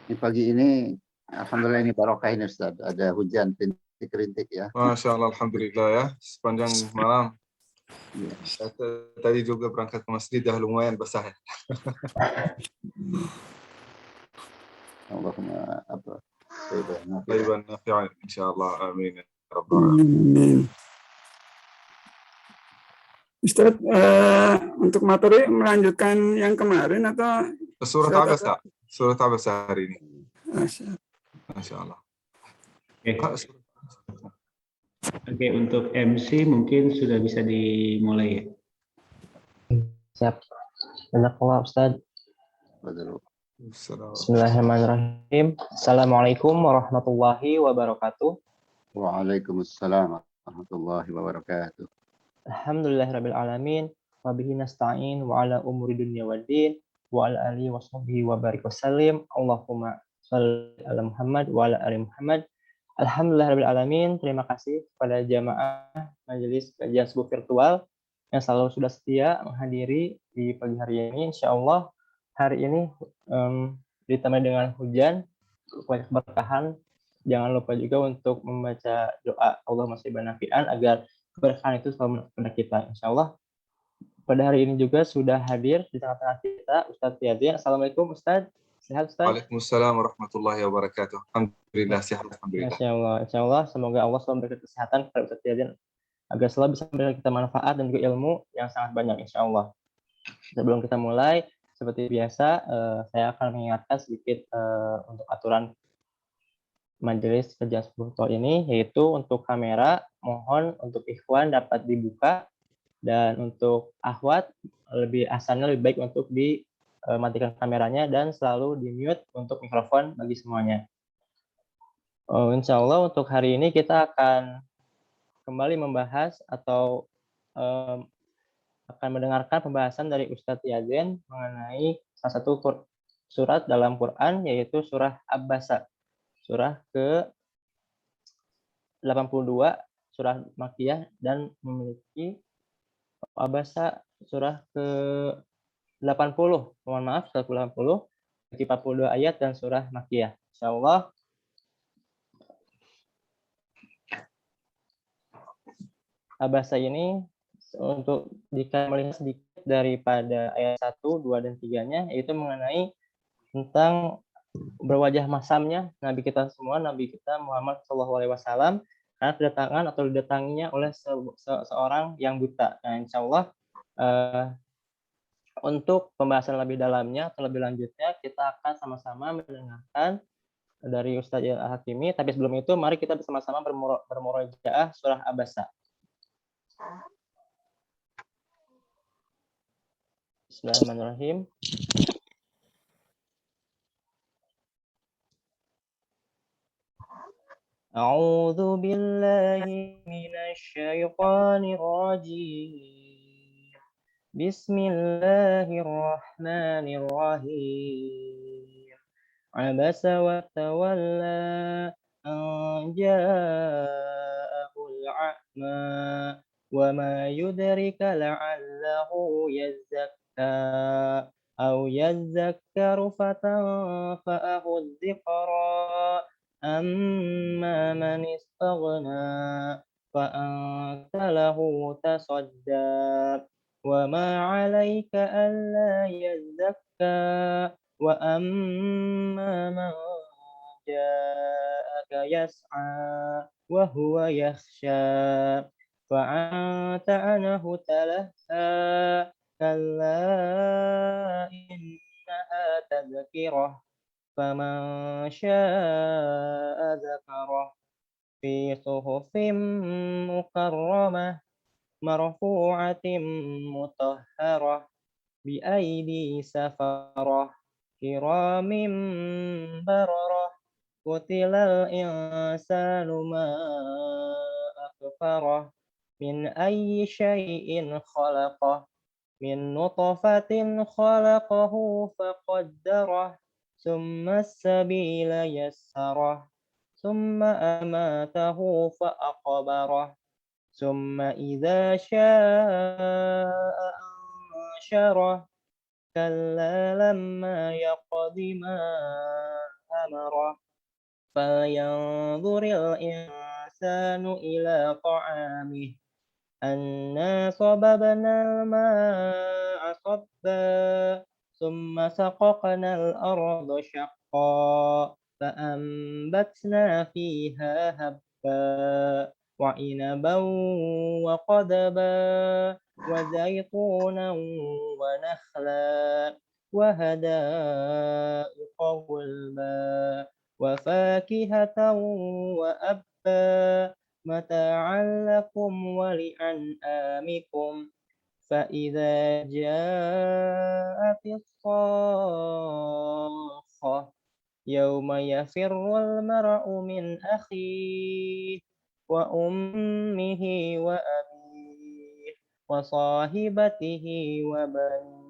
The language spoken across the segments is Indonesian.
Ini pagi ini, alhamdulillah ini barokah ini Ustaz. Ada hujan rintik-rintik ya. Masya Allah, alhamdulillah ya. Sepanjang malam. Ya. Saya tadi juga berangkat ke masjid, dah lumayan basah ya. Allahumma apa? Tayyiban nafi'an, insyaallah. Amin. Ya Rabbal alamin. Ustaz, untuk materi melanjutkan yang kemarin atau Surat Abasa. Surat Abasa hari ini. Masya Allah. Oke, untuk MC mungkin sudah bisa dimulai ya. Siap. Jazakallah Ustaz. Bismillahirrahmanirrahim. Assalamualaikum warahmatullahi wabarakatuh. Waalaikumsalam warahmatullahi wabarakatuh. Alhamdulillahirabbil alamin wa bihi nasta'in wa ala umuri dunya waddin wa ala alihi washabbihi wa barik wasallim. Allahumma shalli ala Muhammad wa ala ali Muhammad. Alhamdulillahirabbil alamin. Terima kasih kepada jamaah majelis kajian subuh virtual yang selalu sudah setia menghadiri di pagi hari ini. Insyaallah hari ini ditemani dengan hujan, banyak keberkahan. Jangan lupa juga untuk membaca doa Allahumma shalli nafi'an agar keberkahan itu selalu kepada kita. Insyaallah pada hari ini juga sudah hadir di tengah-tengah kita Ustadz Yazin. Assalamualaikum Ustadz. Sehat Ustadz? Waalaikumsalam warahmatullahi wabarakatuh. Alhamdulillah sehat, alhamdulillah. Insyaallah semoga Allah selalu memberikan kesehatan kepada Ustadz Yazin agar selalu bisa memberikan kita manfaat dan juga ilmu yang sangat banyak insyaallah. Sebelum kita mulai, seperti biasa saya akan mengingatkan sedikit untuk aturan majelis kajian subuh virtual ini, yaitu untuk kamera mohon untuk ikhwan dapat dibuka dan untuk akhwat asalnya lebih baik untuk dimatikan kameranya dan selalu di mute untuk mikrofon bagi semuanya. Insya Allah untuk hari ini kita akan kembali membahas atau akan mendengarkan pembahasan dari Ustadz Yazin mengenai salah satu surat dalam Quran, yaitu surah Abasa. Surah ke-82, surah Makkiyah, dan memiliki Abasa surah ke-80. Mohon maaf, surah ke-80, 42 ayat dan surah Makkiyah. Insyaallah. Abasa ini untuk jika melihat sedikit daripada ayat 1, 2, dan 3-nya, yaitu mengenai tentang berwajah masamnya Nabi kita semua, Nabi kita Muhammad SAW, karena kedatangan atau didatanginya oleh seorang yang buta. Nah, insya Allah untuk pembahasan lebih dalamnya atau lebih lanjutnya kita akan sama-sama mendengarkan dari Ustadz Al-Hakimi. Tapi sebelum itu mari kita bersama-sama bermurojaah surah Abasa. Bismillahirrahmanirrahim. A'udzu billahi minasy syaithanir rajim. Bismillahirrahmanirrahim. Abasa wa tawalla an ja'ahul a'ma wa ma yudrika la'allahu yazzakka aw yazzakkaru fatanfa'ahu dzikra amma man istaghna fa anta lahu tasadda wa ma 'alaika alla yazzakka wa amma man ja'aka yas'a wa huwa yakhsha fa anta anhu talaha kalla innaha tadhkirah faman syaa'a dzakarah fi suhufin mukarramah marfu'atin mutahharah bi aidi safarah kiramin bararah qutilal insanu ma akfarah min ayyi syai'in khalaqah min nutfatin khalaqahu faqaddarah summa as-sabila yassarah summa amatahu fa'aqbarah summa idza syaa'a ansyarah kalla lamma yaqdi ma ثمره فلينظر الإنسان إلى طعامه أنا صببنا الماء صبا ثم سققنا الأرض شقا فأنبتنا فيها هبا وعنبا وقضبا وزيتونا ونخلا وحدائق غلبا وفاكهة وأبا متاعا لكم ولأنعامكم فإذا جاءت الصاخة يوم يفر المرء من أخيه وأمه وأبيه وصاحبته وبنيه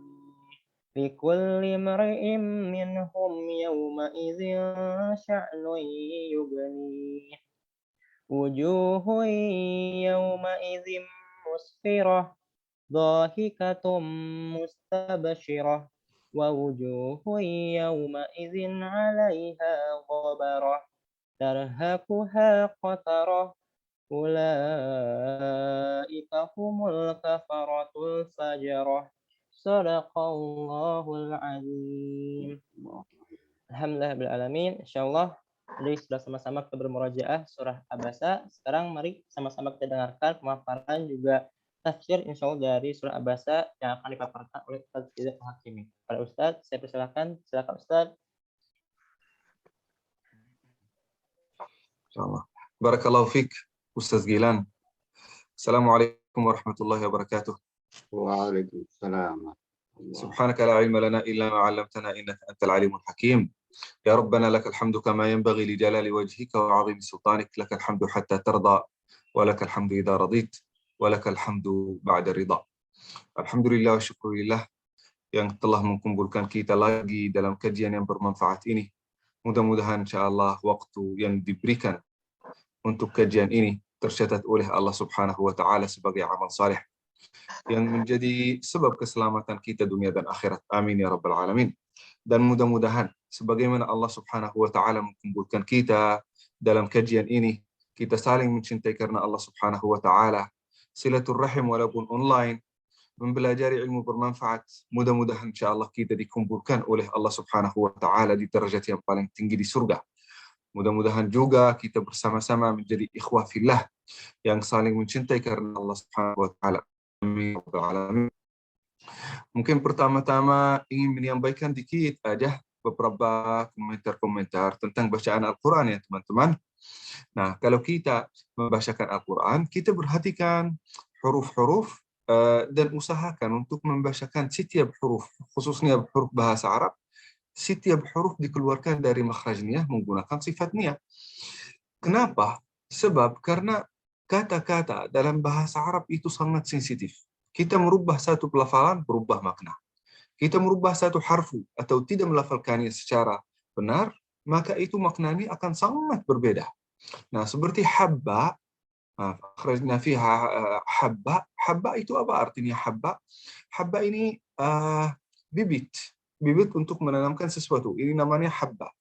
لكل امرئ منهم يومئذ شأن يغنيه وجوه يومئذ مسفرة ضاحكة مستبشرة ووجوه يومئذ عليها غبرة ترهقها قترة أولئك هم الكفرة الفجرة صدق الله العظيم. Alhamdulillahirrahmanirrahim. Insyaallah jadi sudah sama-sama kita bermurojaah surah Abasa. Sekarang mari sama-sama kita dengarkan pemaparan juga tafsir insyaallah dari surah Abasa yang akan dipaparkan oleh Ustaz Ridha Al-Hakimi. Para Ustaz, saya persilakan. Silakan Ustaz. Insyaallah. Barakallahu fik, Ustaz Gilan. Assalamualaikum warahmatullahi wabarakatuh. Waalaikumsalam. سبحانك لا علم لنا إلا ما علمتنا إنك أنت العليم الحكيم يا ربنا لك الحمد كما ينبغي لجلال وجهك وعظيم سلطانك لك الحمد حتى ترضى ولك الحمد إذا رضيت ولك الحمد بعد الرضا. Alhamdulillah wa syukurillah yang telah mengumpulkan kita lagi dalam kajian yang bermanfaat ini. Mudah-mudahan insyaAllah waktu yang diberikan untuk kajian ini tercatat oleh Allah Subhanahu wa Ta'ala sebagai amal saleh yang menjadi sebab keselamatan kita dunia dan akhirat. Amin ya rabbal alamin. Dan mudah-mudahan sebagaimana Allah Subhanahu wa Ta'ala mengumpulkan kita dalam kajian ini, kita saling mencintai karena Allah Subhanahu wa Ta'ala, silaturrahim walaupun online, mempelajari ilmu bermanfaat. Mudah-mudahan insyaallah kita dikumpulkan oleh Allah Subhanahu wa Ta'ala di derajat yang paling tinggi di surga. Mudah-mudahan juga kita bersama-sama menjadi ikhwah fillah yang saling mencintai karena Allah Subhanahu wa Ta'ala. Amin. Mungkin pertama-tama ingin menyampaikan dikit aja beberapa komentar-komentar tentang bacaan Al-Quran ya teman-teman. Nah, kalau kita membacakan Al-Quran, kita perhatikan huruf-huruf dan usahakan untuk membacakan setiap huruf, khususnya huruf bahasa Arab, setiap huruf dikeluarkan dari makhrajnya menggunakan sifat niyah. Kenapa? Sebab karena kata-kata dalam bahasa Arab itu sangat sensitif. Kita merubah satu pelafalan, berubah makna. Kita merubah satu harfu atau tidak melafalkannya secara benar, maka itu maknanya akan sangat berbeda. Nah, seperti habba, akhrajna fiha habba. Habba itu apa artinya habba? Habba ini bibit. Bibit untuk menanamkan sesuatu. Ini namanya habba.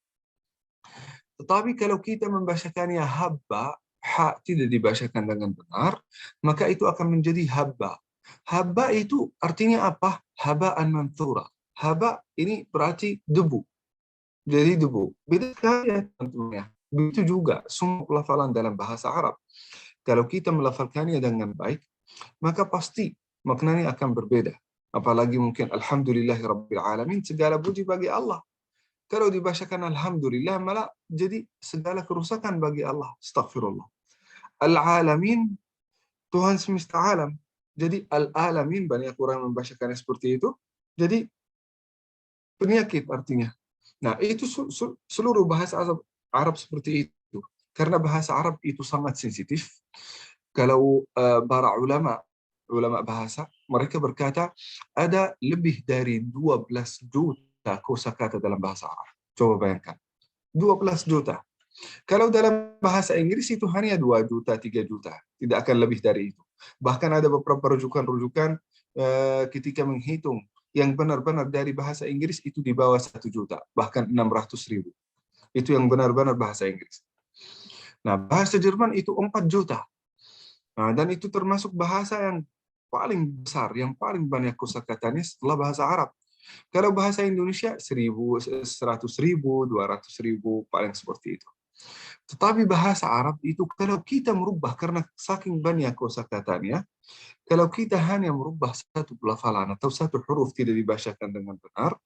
Tetapi kalau kita membacakannya habba, ha tidak dibacakan dengan benar, maka itu akan menjadi habba. Habba itu artinya apa? Haba'an manthura. Haba ini berarti debu. Jadi debu. Beda sekali ya teman-teman. Begitu juga semua pelafalan dalam bahasa Arab. Kalau kita melafalkannya dengan baik, maka pasti maknanya akan berbeda. Apalagi mungkin alhamdulillahirabbil alamin, segala puji bagi Allah. Kalau dibacakan alhamdulillah malah jadi segala kerusakan bagi Allah. Astaghfirullah. Al-alamin, Tuhan semesta alam. Jadi al-alamin, banyak orang membacakannya seperti itu. Jadi penyakit artinya. Nah, itu seluruh bahasa Arab seperti itu. Karena bahasa Arab itu sangat sensitif. Kalau para ulama bahasa, mereka berkata ada lebih dari 12 juta kosakata dalam bahasa Arab. Coba bayangkan. 12 juta. Kalau dalam bahasa Inggris itu hanya 2 juta, 3 juta. Tidak akan lebih dari itu. Bahkan ada beberapa rujukan-rujukan ketika menghitung yang benar-benar dari bahasa Inggris itu di bawah 1 juta. Bahkan 600.000. Itu yang benar-benar bahasa Inggris. Nah, bahasa Jerman itu 4 juta. Nah, dan itu termasuk bahasa yang paling besar, yang paling banyak kosakatanya setelah bahasa Arab. Kalau bahasa Indonesia 1.000, 100.000, 200.000, paling seperti itu. Tetapi bahasa Arab itu kalau kita merubah karena saking banyak kosakatanya, kalau kita hanya merubah satu pelafalan atau satu huruf tidak dibacakan dengan benar,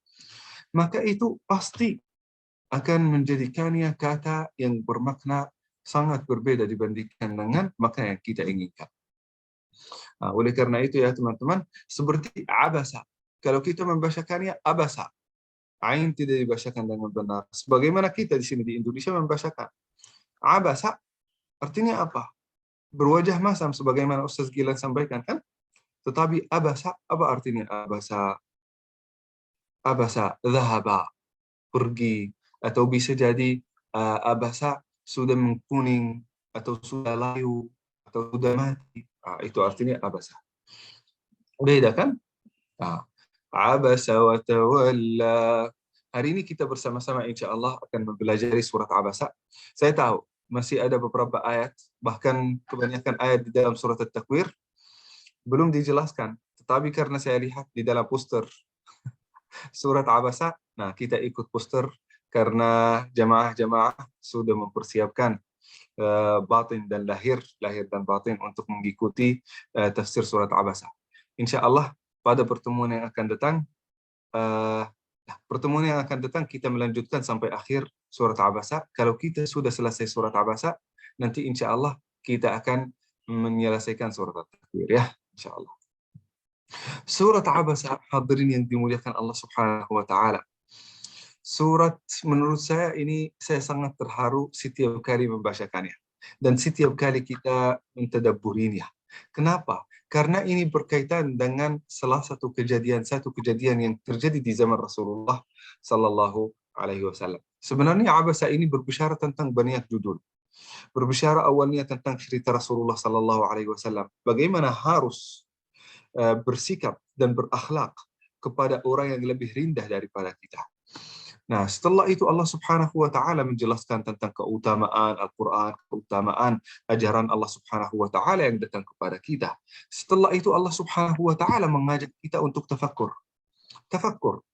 maka itu pasti akan menjadikannya kata yang bermakna sangat berbeda dibandingkan dengan makna yang kita inginkan. Nah, oleh karena itu ya teman-teman, seperti abasa. Kalau kita membacakannya abasa, ain tidak dibacakan dengan benar. Sebagaimana kita di sini di Indonesia membacakan abasa, artinya apa? Berwajah masam, sebagaimana Ustaz Gilan sampaikan kan? Tetapi abasa, apa artinya abasa? Abasa, dhahaba, pergi, atau bisa jadi abasa sudah mengkuning, atau sudah layu, atau sudah mati. Itu artinya abasa. Beda kan? Abasa wa tawalla. Hari ini kita bersama-sama insya Allah akan mempelajari surat Abasa. Saya tahu masih ada beberapa ayat, bahkan kebanyakan ayat di dalam surat At-Takwir belum dijelaskan. Tetapi karena saya lihat di dalam poster surat Abasa, nah kita ikut poster karena jamaah-jamaah sudah mempersiapkan batin dan lahir dan batin untuk mengikuti tafsir surat Abasa. Insya Allah pada pertemuan yang akan datang kita melanjutkan sampai akhir surat Abasa. Kalau kita sudah selesai surat Abasa, nanti insya Allah kita akan menyelesaikan surat At-Takwir ya, insya Allah. Surat Abasa, hadirin yang dimuliakan Allah Subhanahu wa taala. Surat menurut saya ini saya sangat terharu setiap kali membacakannya dan setiap kali kita mentadabburinya. Kenapa? Karena ini berkaitan dengan satu kejadian yang terjadi di zaman Rasulullah sallallahu alaihi wasallam. Sebenarnya Abasa ini berbicara tentang banyak judul. Berbicara awalnya tentang cerita Rasulullah sallallahu alaihi wasallam, bagaimana harus bersikap dan berakhlak kepada orang yang lebih rendah daripada kita. Nah, setelah itu Allah Subhanahu wa taala menjelaskan tentang keutamaan Al-Qur'an, keutamaan ajaran Allah Subhanahu wa taala yang datang kepada kita. Setelah itu Allah Subhanahu wa taala mengajak kita untuk tafakkur. Tafakkur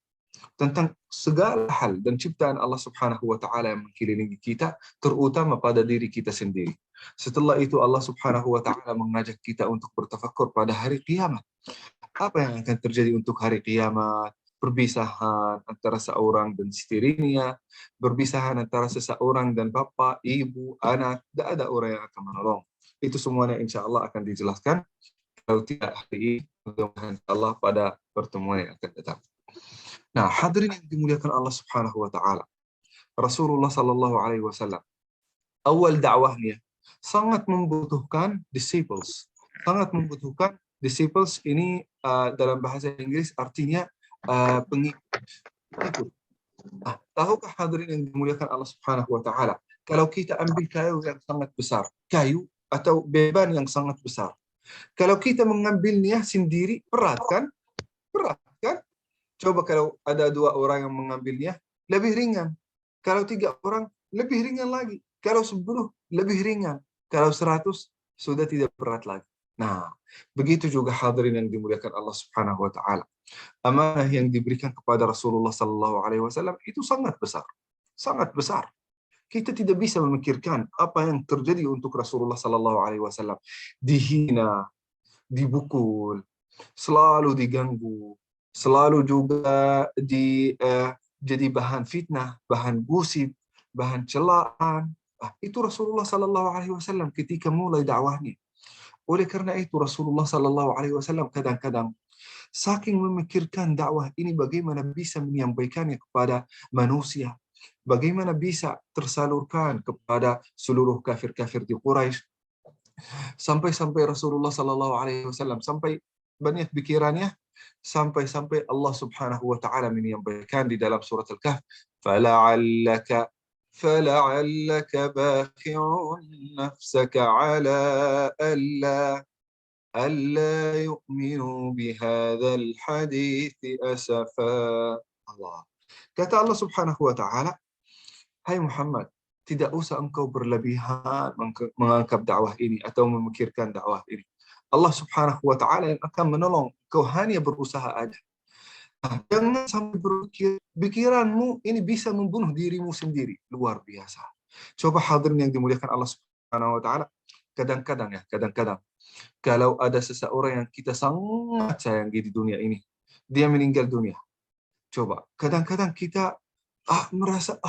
tentang segala hal dan ciptaan Allah Subhanahu wa taala yang mengelilingi kita, terutama pada diri kita sendiri. Setelah itu Allah Subhanahu wa taala mengajak kita untuk bertafakkur pada hari kiamat. Apa yang akan terjadi untuk hari kiamat? Perpisahan antara seorang dan istrinya, perpisahan antara seseorang dan bapak, ibu, anak, tidak ada orang yang akan menolong. Itu semuanya insya Allah akan dijelaskan. Kalau tidak hari ini, mudah-mudahan Allah pada pertemuan yang akan datang. Nah, hadirin yang dimuliakan Allah Subhanahu wa taala. Rasulullah sallallahu alaihi wasallam awal dakwahnya sangat membutuhkan disciples. Sangat membutuhkan disciples ini dalam bahasa Inggris artinya pengikut. Tahukah hadirin yang dimuliakan Allah Subhanahu wa taala, kalau kita ambil kayu yang sangat besar, kayu atau beban yang sangat besar. Kalau kita mengambilnya sendiri berat kan? Berat kan? Coba kalau ada 2 orang yang mengambilnya, lebih ringan. Kalau 3 orang, lebih ringan lagi. Kalau 10, lebih ringan. Kalau 100, sudah tidak berat lagi. Nah, begitu juga hadirin yang dimuliakan Allah Subhanahu wa taala. Amanah yang diberikan kepada Rasulullah sallallahu alaihi wasallam itu sangat besar. Sangat besar. Kita tidak bisa memikirkan apa yang terjadi untuk Rasulullah sallallahu alaihi wasallam. Dihina, dibukul, selalu diganggu, selalu juga jadi bahan fitnah, bahan gosip, bahan celaan. Itu Rasulullah sallallahu alaihi wasallam ketika mulai dakwahnya. Oleh karena itu Rasulullah sallallahu alaihi wasallam kadang-kadang saking memikirkan dakwah ini bagaimana bisa menyampaikannya kepada manusia, bagaimana bisa tersalurkan kepada seluruh kafir-kafir di Quraisy, sampai Rasulullah sallallahu alaihi wasallam sampai banyak pikirannya, sampai Allah Subhanahu wa taala menyampaikan di dalam surat Al-Kahf, fala'allaka baqi'un nafsaka 'ala alla yu'minu bihadzal hadits asafa. Allah. Kata Allah Subhanahu wa taala, hai Muhammad, tidak usah engkau berlebihan mengangkat dakwah ini atau memikirkan dakwah ini. Allah Subhanahu wa taala yang akan menolong, kau hanya berusaha aja. Nah, jangan sampai berpikir pikiranmu ini bisa membunuh dirimu sendiri. Luar biasa. Coba hadirin yang dimuliakan Allah Subhanahu wa taala, kadang-kadang kalau ada seseorang yang kita sangat sayangi di dunia ini, dia meninggal dunia. Coba, kadang-kadang kita merasa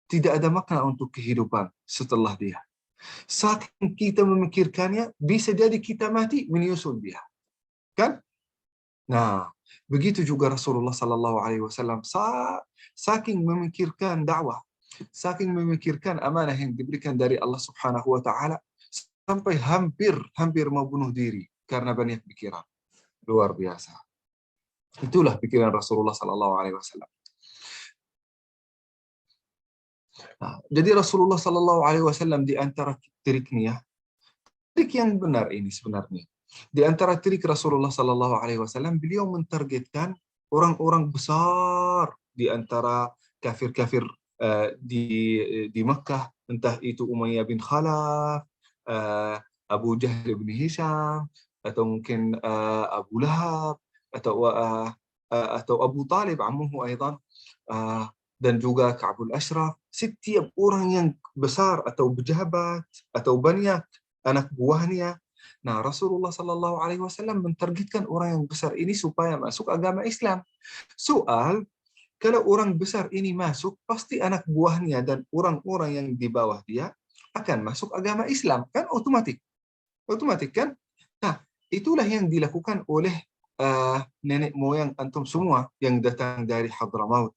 tidak ada makna untuk kehidupan setelah dia. Saking kita memikirkannya, bisa jadi kita mati menyusul dia. Kan? Nah, begitu juga Rasulullah sallallahu alaihi wasallam saking memikirkan dakwah, saking memikirkan amanah yang diberikan dari Allah Subhanahu wa taala, sampai hampir mau bunuh diri karena banyak pikiran. Luar biasa. Itulah pikiran Rasulullah sallallahu alaihi wasallam. Nah, jadi Rasulullah sallallahu alaihi wasallam di antara triknya, trik yang benar ini sebenarnya. Di antara trik Rasulullah sallallahu alaihi wasallam, beliau mentargetkan orang-orang besar di antara kafir-kafir di Mekah, entah itu Umayyah bin Khalaf, Abu Jahal bin Hisham, atau mungkin Abu Lahab, atau Abu Talib ammuhu aidan, dan juga Ka'bul Ashraf. Setiap orang yang besar atau pejabat atau banyak anak buahnya. Nah, Rasulullah sallallahu alaihi wasallam mentargetkan orang yang besar ini supaya masuk agama Islam. Soal, kalau orang besar ini masuk, pasti anak buahnya dan orang-orang yang di bawah dia akan masuk agama Islam. Kan otomatis kan? Nah, itulah yang dilakukan oleh nenek moyang antum semua yang datang dari Hadramaut,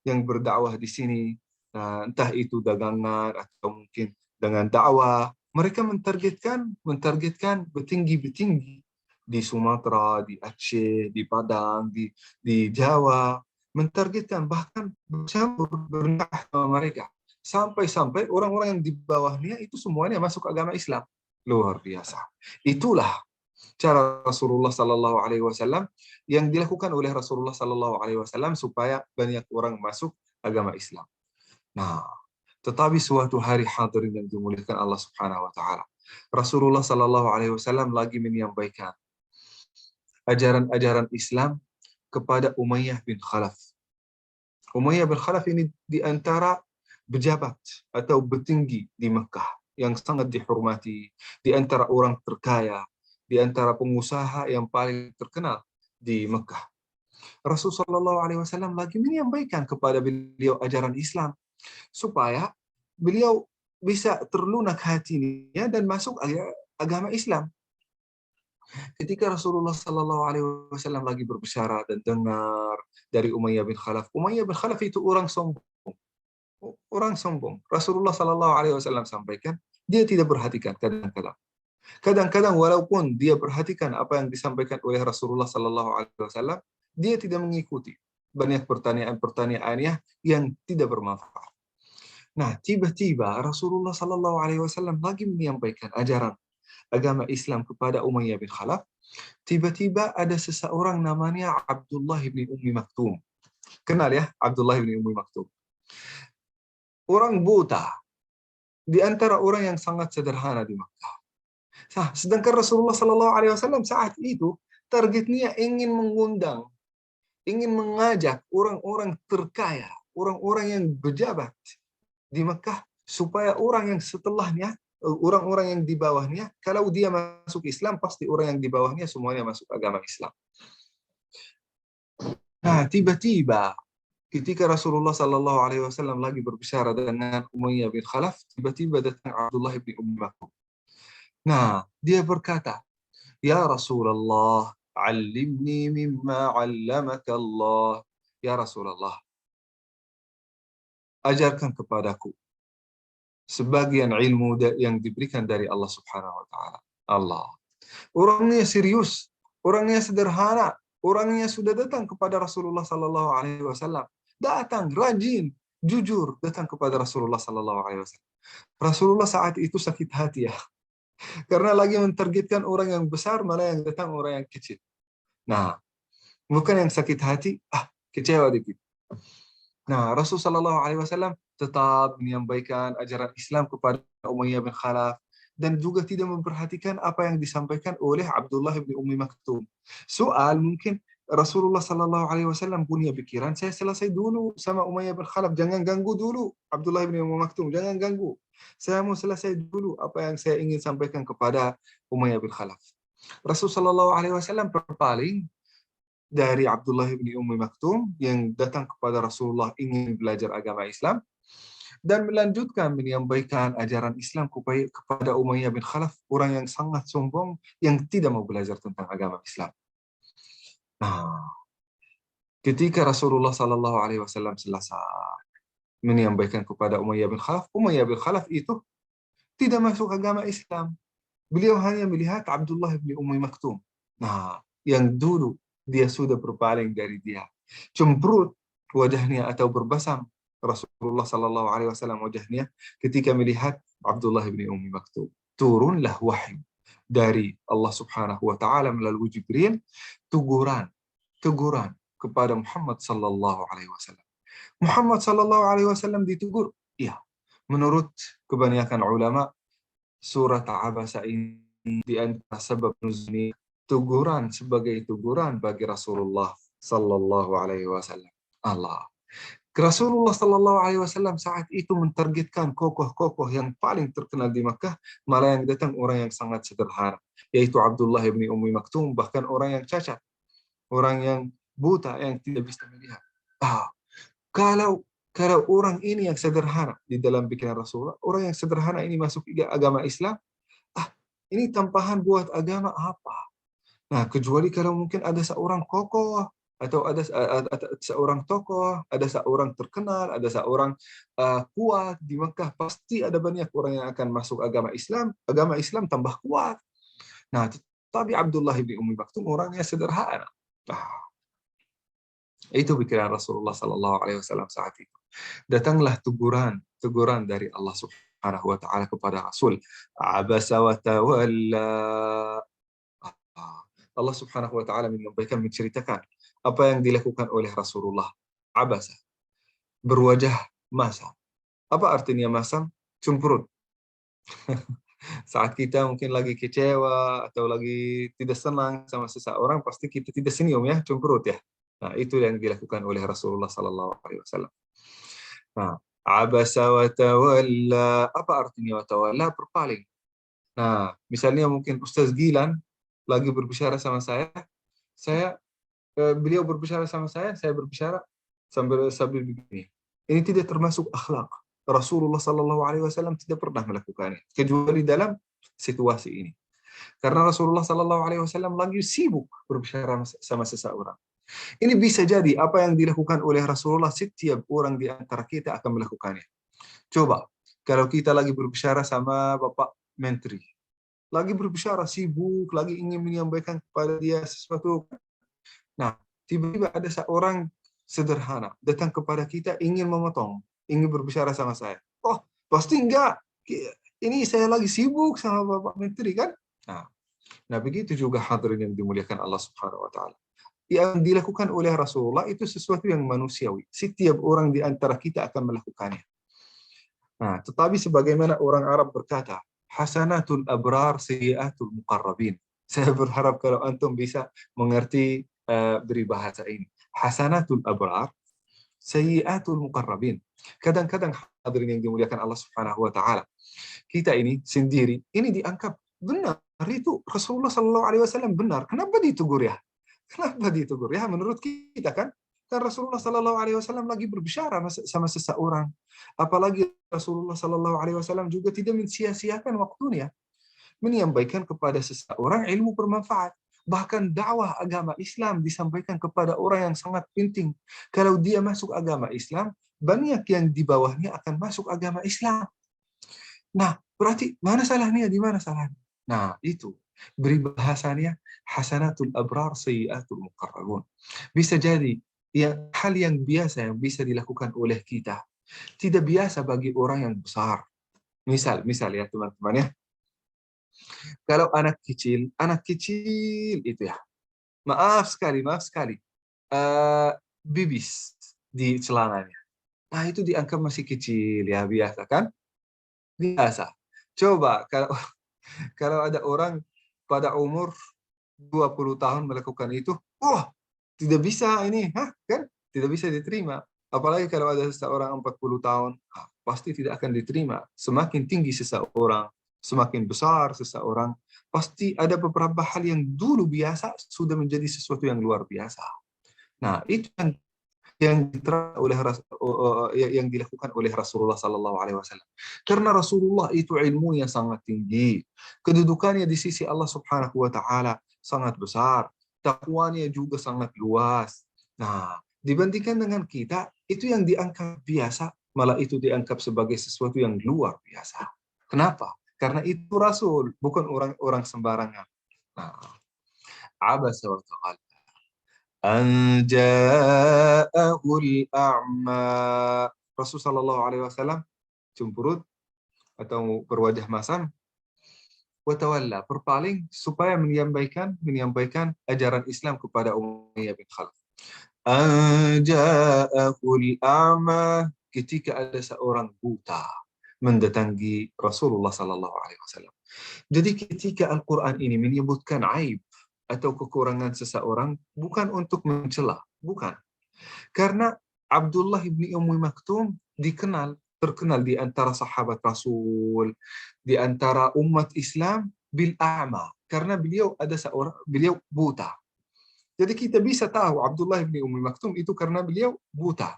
yang berdakwah di sini, entah itu dagangan atau mungkin dengan dakwah. Mereka mentargetkan petinggi-petinggi di Sumatera, di Aceh, di Padang, di Jawa, mentargetkan bahkan bernikah sama mereka. Sampai-sampai orang-orang yang di bawahnya itu semuanya masuk agama Islam. Luar biasa. Itulah cara Rasulullah sallallahu alaihi wasallam yang dilakukan oleh Rasulullah sallallahu alaihi wasallam supaya banyak orang masuk agama Islam. Nah, tetapi suatu hari hadirin yang dimuliakan Allah Subhanahu wa taala, Rasulullah sallallahu alaihi wasallam lagi menyampaikan ajaran-ajaran Islam kepada Umayyah bin Khalaf. Umayyah bin Khalaf ini di antara pejabat atau petinggi di Mekah yang sangat dihormati, di antara orang terkaya, di antara pengusaha yang paling terkenal di Mekah. Rasulullah sallallahu alaihi wasallam lagi menyampaikan kepada beliau ajaran Islam supaya beliau bisa terlunak hatinya dan masuk agama Islam. Ketika Rasulullah sallallahu alaihi wasallam lagi berbicara dan dengar dari Umayyah bin Khalaf. Umayyah bin Khalaf itu orang sombong. Rasulullah sallallahu alaihi wasallam sampaikan, dia tidak perhatikan kadang-kadang. Kadang-kadang walaupun dia perhatikan apa yang disampaikan oleh Rasulullah sallallahu alaihi wasallam, dia tidak mengikuti. Banyak pertanyaan-pertanyaannya yang tidak bermanfaat. Nah, tiba-tiba Rasulullah sallallahu alaihi wasallam lagi menyampaikan ajaran agama Islam kepada Umayyah bin Khalaf. Tiba-tiba ada seseorang namanya Abdullah bin Ummi Maktum. Kenal ya, Abdullah bin Ummi Maktum. Orang buta di antara orang yang sangat sederhana di Makkah. Nah, sedangkan Rasulullah sallallahu alaihi wasallam saat itu targetnya ingin mengundang, ingin mengajak orang-orang terkaya, orang-orang yang pejabat di Mekah supaya orang yang setelahnya, orang-orang yang di bawahnya, kalau dia masuk Islam pasti orang yang di bawahnya semuanya masuk agama Islam. Nah, tiba-tiba ketika Rasulullah sallallahu alaihi wasallam lagi berbicara dengan Umayyah bin Khalaf, tiba-tiba datang Abdullah bin Ummi Maktum. Nah, dia berkata, "Ya Rasulullah, 'allimni mimma 'allamaka Allah." Ya Rasulullah, ajarkan kepadaku sebagian ilmu yang diberikan dari Allah Subhanahu wa taala. Allah. Orangnya serius, orangnya sederhana, orangnya sudah datang kepada Rasulullah sallallahu alaihi wasallam. Datang rajin, jujur datang kepada Rasulullah sallallahu alaihi wasallam. Rasulullah saat itu sakit hati ya. Karena lagi mentargetkan orang yang besar, malah yang datang orang yang kecil. Nah, bukan yang sakit hati, kecewa dikit. Nah, Rasulullah SAW tetap menyampaikan ajaran Islam kepada Umayyah bin Khalaf dan juga tidak memperhatikan apa yang disampaikan oleh Abdullah bin Ummi Maktum. Soal mungkin Rasulullah SAW punya pikiran, saya selesai dulu sama Umayyah bin Khalaf, jangan ganggu dulu Abdullah bin Ummi Maktum, jangan ganggu. Saya mau selesai dulu apa yang saya ingin sampaikan kepada Umayyah bin Khalaf. Rasulullah SAW berpaling dari Abdullah bin Ummi Maktum yang datang kepada Rasulullah ingin belajar agama Islam dan melanjutkan menyampaikan ajaran Islam kepada Umayyah bin Khalaf, orang yang sangat sombong yang tidak mau belajar tentang agama Islam. Nah, ketika Rasulullah SAW selesai menyampaikan kepada Umayyah bin Khalaf itu tidak masuk agama Islam. Beliau hanya melihat Abdullah bin Ummi Maktum. Nah, yang dulu dia sudah berpaling dari dia. Cemberut wajahnya atau berbasam Rasulullah SAW wajahnya ketika melihat Abdullah bin Ummi Maktum. Turunlah wahyu dari Allah Subhanahu wa taala melalui Jibril, teguran kepada Muhammad sallallahu alaihi wasallam. Muhammad sallallahu alaihi wasallam ditegur. Iya. Menurut kebanyakan ulama, surat Abasa ini di antara sebab nuzulnya teguran sebagai teguran bagi Rasulullah sallallahu alaihi wasallam. Allah. Rasulullah sallallahu alaihi wasallam saat itu mentargetkan kokoh-kokoh yang paling terkenal di Makkah, malah yang datang orang yang sangat sederhana, yaitu Abdullah bin Ummi Maktum, bahkan orang yang cacat, orang yang buta yang tidak bisa melihat. Kalau orang ini yang sederhana di dalam pikiran Rasulullah, orang yang sederhana ini masuk agama Islam, ini tampahan buat agama apa? Nah, kecuali kalau mungkin ada seorang kokoh, atau ada seorang tokoh, ada seorang terkenal, ada seorang kuat di Mekah, pasti ada banyak orang yang akan masuk agama Islam tambah kuat. Nah, tapi Abdullah bin Ummi Maktum orangnya sederhana. Itu pikiran Rasulullah SAW saat itu. Datanglah teguran dari Allah Subhanahu wa taala kepada Rasul. Abasa wa tawalla. Allah Subhanahu wa taala menceritakan apa yang dilakukan oleh Rasulullah. Abasa, berwajah masam. Apa artinya masam? Cemberut. Saat kita mungkin lagi kecewa atau lagi tidak senang sama seseorang, pasti kita tidak senyum ya, cemberut ya. Nah, itu yang dilakukan oleh Rasulullah sallallahu alaihi wasallam. Nah, abasa wa tawalla. Apa artinya wa tawalla? Berpaling. Nah, misalnya mungkin Ustaz Gilan lagi berbicara sama saya beliau berbicara sama saya berbicara sambil begini. Ini tidak termasuk akhlak. Rasulullah sallallahu alaihi wasallam tidak pernah melakukannya kecuali dalam situasi ini. Karena Rasulullah sallallahu alaihi wasallam lagi sibuk berbicara sama seseorang. Ini bisa jadi apa yang dilakukan oleh Rasulullah, setiap orang di antara kita akan melakukannya. Coba, kalau kita lagi berbicara sama Bapak Menteri, lagi berbicara sibuk, lagi ingin menyampaikan kepada dia sesuatu. Nah, tiba-tiba ada seorang sederhana datang kepada kita ingin memotong, ingin berbicara sama saya. Oh, pasti enggak. Ini saya lagi sibuk sama Bapak Menteri kan? Nah, begitu juga hadirin yang dimuliakan Allah Subhanahu wa taala. Yang dilakukan oleh Rasulullah itu sesuatu yang manusiawi. Setiap orang di antara kita akan melakukannya. Nah, tetapi sebagaimana orang Arab berkata, hasanatul abrar sayyiatul muqarrabin. Saya berharap kalau antum bisa mengerti dari bahasa ini. Hasanatul abrar sayyiatul muqarrabin. Kadang-kadang hadirin yang dimuliakan Allah Subhanahu wa taala, kita ini sendiri ini dianggap benar, itu Rasulullah sallallahu alaihi wasallam benar. Kenapa ditegur ya? Kenapa ditegur ya? Menurut kita kan Rasulullah sallallahu alaihi wasallam lagi berbicara sama seseorang. Apalagi Rasulullah sallallahu alaihi wasallam juga tidak mensia-siakan waktunya menyampaikan kepada seseorang ilmu bermanfaat. Bahkan dakwah agama Islam disampaikan kepada orang yang sangat penting. Kalau dia masuk agama Islam, banyak yang di bawahnya akan masuk agama Islam. Nah, berarti mana salahnya? Di mana salahnya? Nah, itu. Beri bahasanya hasanatul abrar sayyiatul muqarrabun. Bisa jadi hal yang biasa yang bisa dilakukan oleh kita tidak biasa bagi orang yang besar. Misal ya teman-teman ya. Kalau anak kecil itu ya, maaf sekali, bibis di celananya. Nah, itu dianggap masih kecil ya, biasa kan? Biasa. Coba kalau kalau ada orang pada umur 20 tahun melakukan itu, wah, tidak bisa ini, kan? Tidak bisa diterima. Apalagi kalau ada seseorang 40 tahun, pasti tidak akan diterima. Semakin tinggi seseorang, semakin besar seseorang, pasti ada beberapa hal yang dulu biasa sudah menjadi sesuatu yang luar biasa. Nah, itu yang yang dilakukan oleh Rasulullah Sallallahu Alaihi Wasallam. Karena Rasulullah itu ilmunya sangat tinggi, kedudukannya di sisi Allah Subhanahu Wa Taala sangat besar, takwanya juga sangat luas. Nah, dibandingkan dengan kita, itu yang dianggap biasa, malah itu dianggap sebagai sesuatu yang luar biasa. Kenapa? Karena itu Rasul, bukan orang-orang sembarangan. Nah, abasa wa tawalla an ja'ahul a'ma. Rasul sallallahu alaihi wasallam cemberut atau berwajah masam, wa tawalla, berpaling supaya menyampaikan ajaran Islam kepada Umayyah bin Khalaf. An ja'ahul a'ma, ketika ada seorang buta mendatangi Rasulullah sallallahu alaihi wasallam. Jadi ketika Al-Quran ini menyebutkan aib atau kekurangan seseorang, bukan untuk mencela, bukan. Karena Abdullah ibni Ummi Maktum terkenal di antara sahabat Rasul, di antara umat Islam bil a'ma, karena beliau buta. Jadi kita bisa tahu Abdullah ibni Ummi Maktum itu karena beliau buta.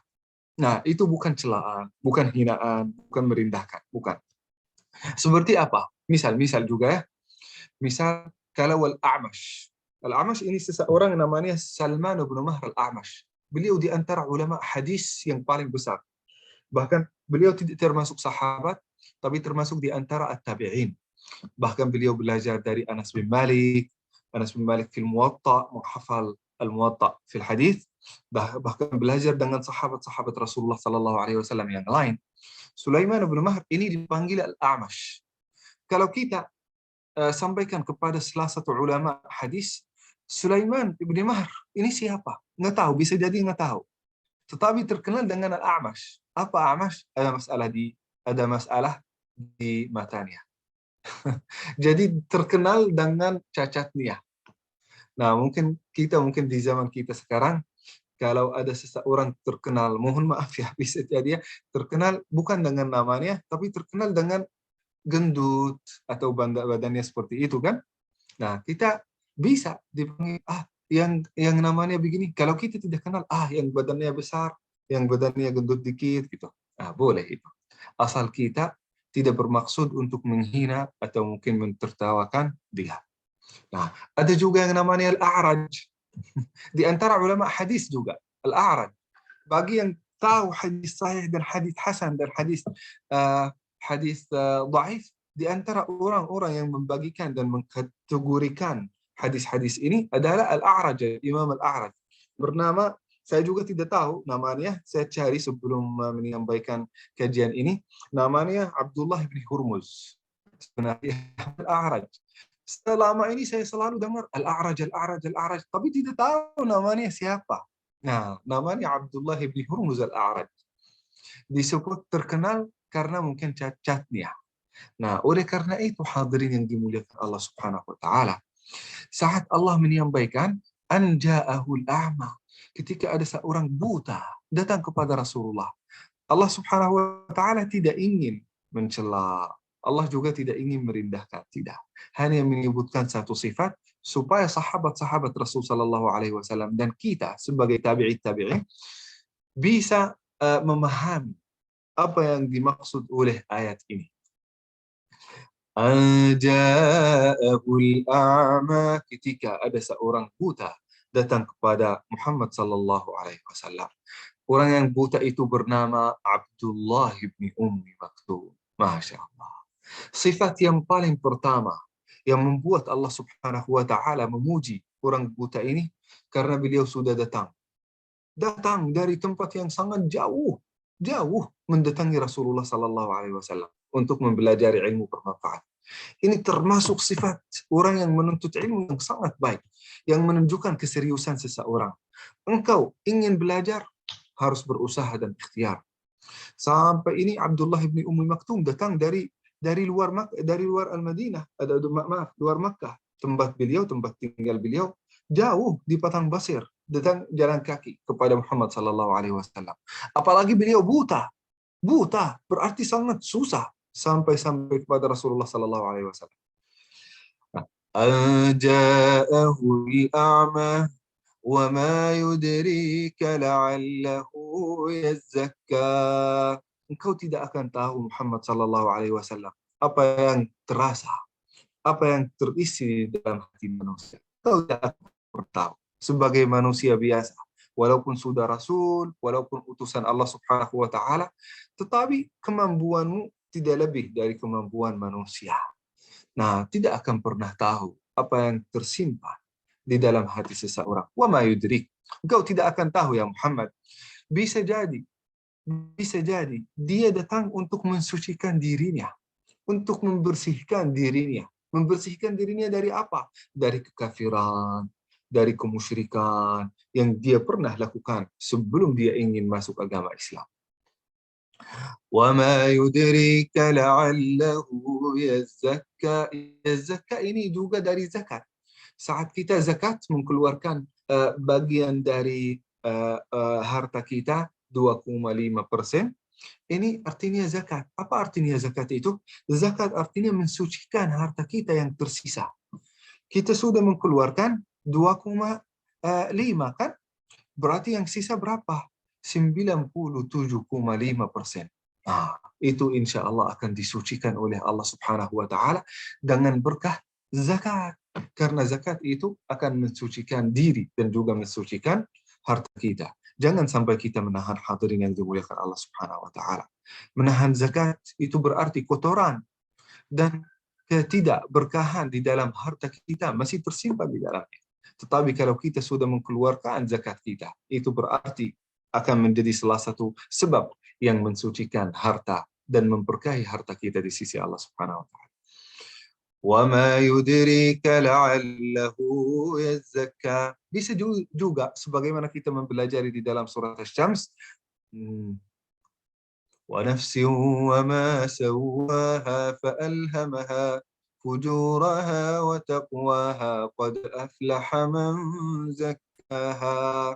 Nah, itu bukan celaan, bukan hinaan, bukan merendahkan, bukan. Seperti apa? Misal juga ya. Misal kalau Al-A'mash. Al-A'mash ini seseorang namanya Salman bin Mahr Al-A'mash. Beliau di antara ulama hadis yang paling besar. Bahkan beliau tidak termasuk sahabat, tapi termasuk di antara at-tabi'in. Bahkan beliau belajar dari Anas bin Malik fil Muwatta, menghafal al-Muwatta fil hadis. Bahkan belajar dengan sahabat-sahabat Rasulullah sallallahu alaihi wasallam yang lain. Sulaiman bin Mahr ini dipanggil Al-A'mash. Kalau kita sampaikan kepada salah satu ulama hadis, Sulaiman bin Mahr ini siapa? Nggak tahu, bisa jadi nggak tahu. Tetapi terkenal dengan Al-A'mash. Apa A'mash? Ada masalah di matanya. Jadi terkenal dengan cacat niat. Nah, mungkin di zaman kita sekarang, kalau ada seseorang terkenal, mohon maaf ya, bisa jadi ya, terkenal bukan dengan namanya, tapi terkenal dengan gendut atau badannya seperti itu kan. Nah, kita bisa dipanggil yang namanya begini. Kalau kita tidak kenal, yang badannya besar, yang badannya gendut dikit gitu. Nah, boleh itu. Asal kita tidak bermaksud untuk menghina atau mungkin mentertawakan dia. Nah, ada juga yang namanya Al-A'raj. Di antara ulama hadis juga, Al-A'raj. Bagi yang tahu hadis sahih dan hadis hasan dan hadis dhaif, di antara orang-orang yang membagikan dan mengkategorikan hadis-hadis ini adalah Al-A'raj, Imam Al-A'raj. Bernama, saya juga tidak tahu namanya, saya cari sebelum menyampaikan kajian ini. Namanya Abdullah bin Hurmuz. Sebenarnya Al-A'raj. Selama ini saya selalu dengar Al-A'raj, tapi tidak tahu namanya siapa. Nah, namanya Abdullah bin Hurmuz Al-A'raj. Disebut terkenal karena mungkin cacatnya. Nah, oleh karena itu hadirin yang dimuliakan Allah Subhanahu wa taala, saat Allah menyampaikan an ja'ahul a'ma, ketika ada seorang buta datang kepada Rasulullah, Allah Subhanahu wa taala tidak ingin mencela, Allah juga tidak ingin merendahkan, tidak. Hanya menyebutkan satu sifat supaya sahabat-sahabat Rasul sallallahu alaihi wasallam dan kita sebagai tabi'in bisa memahami apa yang dimaksud oleh ayat ini. Ja'ahul a'ma, ketika ada seorang buta datang kepada Muhammad sallallahu alaihi wasallam. Orang yang buta itu bernama Abdullah bin Ummi Maktum. Masya Allah. Sifat yang paling pertama yang membuat Allah Subhanahu wa taala memuji orang buta ini karena beliau sudah datang dari tempat yang sangat jauh mendatangi Rasulullah sallallahu alaihi wasallam untuk mempelajari ilmu bermanfaat. Ini termasuk sifat orang yang menuntut ilmu yang sangat baik, yang menunjukkan keseriusan seseorang. Engkau ingin belajar, harus berusaha dan ikhtiar. Sampai ini Abdullah bin Ummi Maktum datang dari luar Al-Madinah, luar Makkah. Tempat tinggal beliau jauh di Padang Pasir, datang jalan kaki kepada Muhammad sallallahu alaihi wasallam. Apalagi beliau buta, berarti sangat susah sampai kepada Rasulullah sallallahu alaihi wasallam. Ja'ahu al-a'ma wa ma yudrika la'allahu yazakka. Engkau tidak akan tahu Muhammad sallallahu alaihi wasallam apa yang terasa, apa yang terisi di dalam hati manusia. Kau tidak akan tahu. Sebagai manusia biasa, walaupun sudah Rasul, walaupun utusan Allah Subhanahu wa Ta'ala, tetapi kemampuanmu tidak lebih dari kemampuan manusia. Nah, tidak akan pernah tahu apa yang tersimpan di dalam hati seseorang. Wa ma yudrik. Engkau tidak akan tahu ya Muhammad. Bisa jadi dia datang untuk mensucikan dirinya, untuk membersihkan dirinya. Membersihkan dirinya dari apa? Dari kekafiran, dari kemusyrikan yang dia pernah lakukan sebelum dia ingin masuk agama Islam. Wa ma yudrika la'allahu yazakka. Yazakka ini juga dari zakat. Saat kita zakat mengeluarkan bagian dari harta kita 2,5%. Ini artinya zakat. Apa artinya zakat itu? Zakat artinya mensucikan harta kita yang tersisa. Kita sudah mengeluarkan 2,5 kan? Berarti yang sisa berapa? 97,5%. Nah, itu insya Allah akan disucikan oleh Allah Subhanahu wa Ta'ala dengan berkah zakat. Karena zakat itu akan mensucikan diri dan juga mensucikan harta kita. Jangan sampai kita menahan, hadirin yang dimuliakan Allah Subhanahu wa Ta'ala. Menahan zakat itu berarti kotoran dan ketidakberkahan di dalam harta kita masih tersimpan di dalamnya. Tetapi kalau kita sudah mengeluarkan zakat kita, itu berarti akan menjadi salah satu sebab yang mensucikan harta dan memberkahi harta kita di sisi Allah Subhanahu wa Ta'ala. وَمَا يُدْرِيكَ لَعَلَّهُ يَزَّكَّى. Bisa juga sebagaimana kita mempelajari di dalam surat Asy-Syams, وَنَفْسٍ وَمَا سَوَّاهَا فَأَلْهَمَهَا فُجُورَهَا وَتَقْوَاهَا قَدْ أَفْلَحَ مَنْ زَكَّاهَا.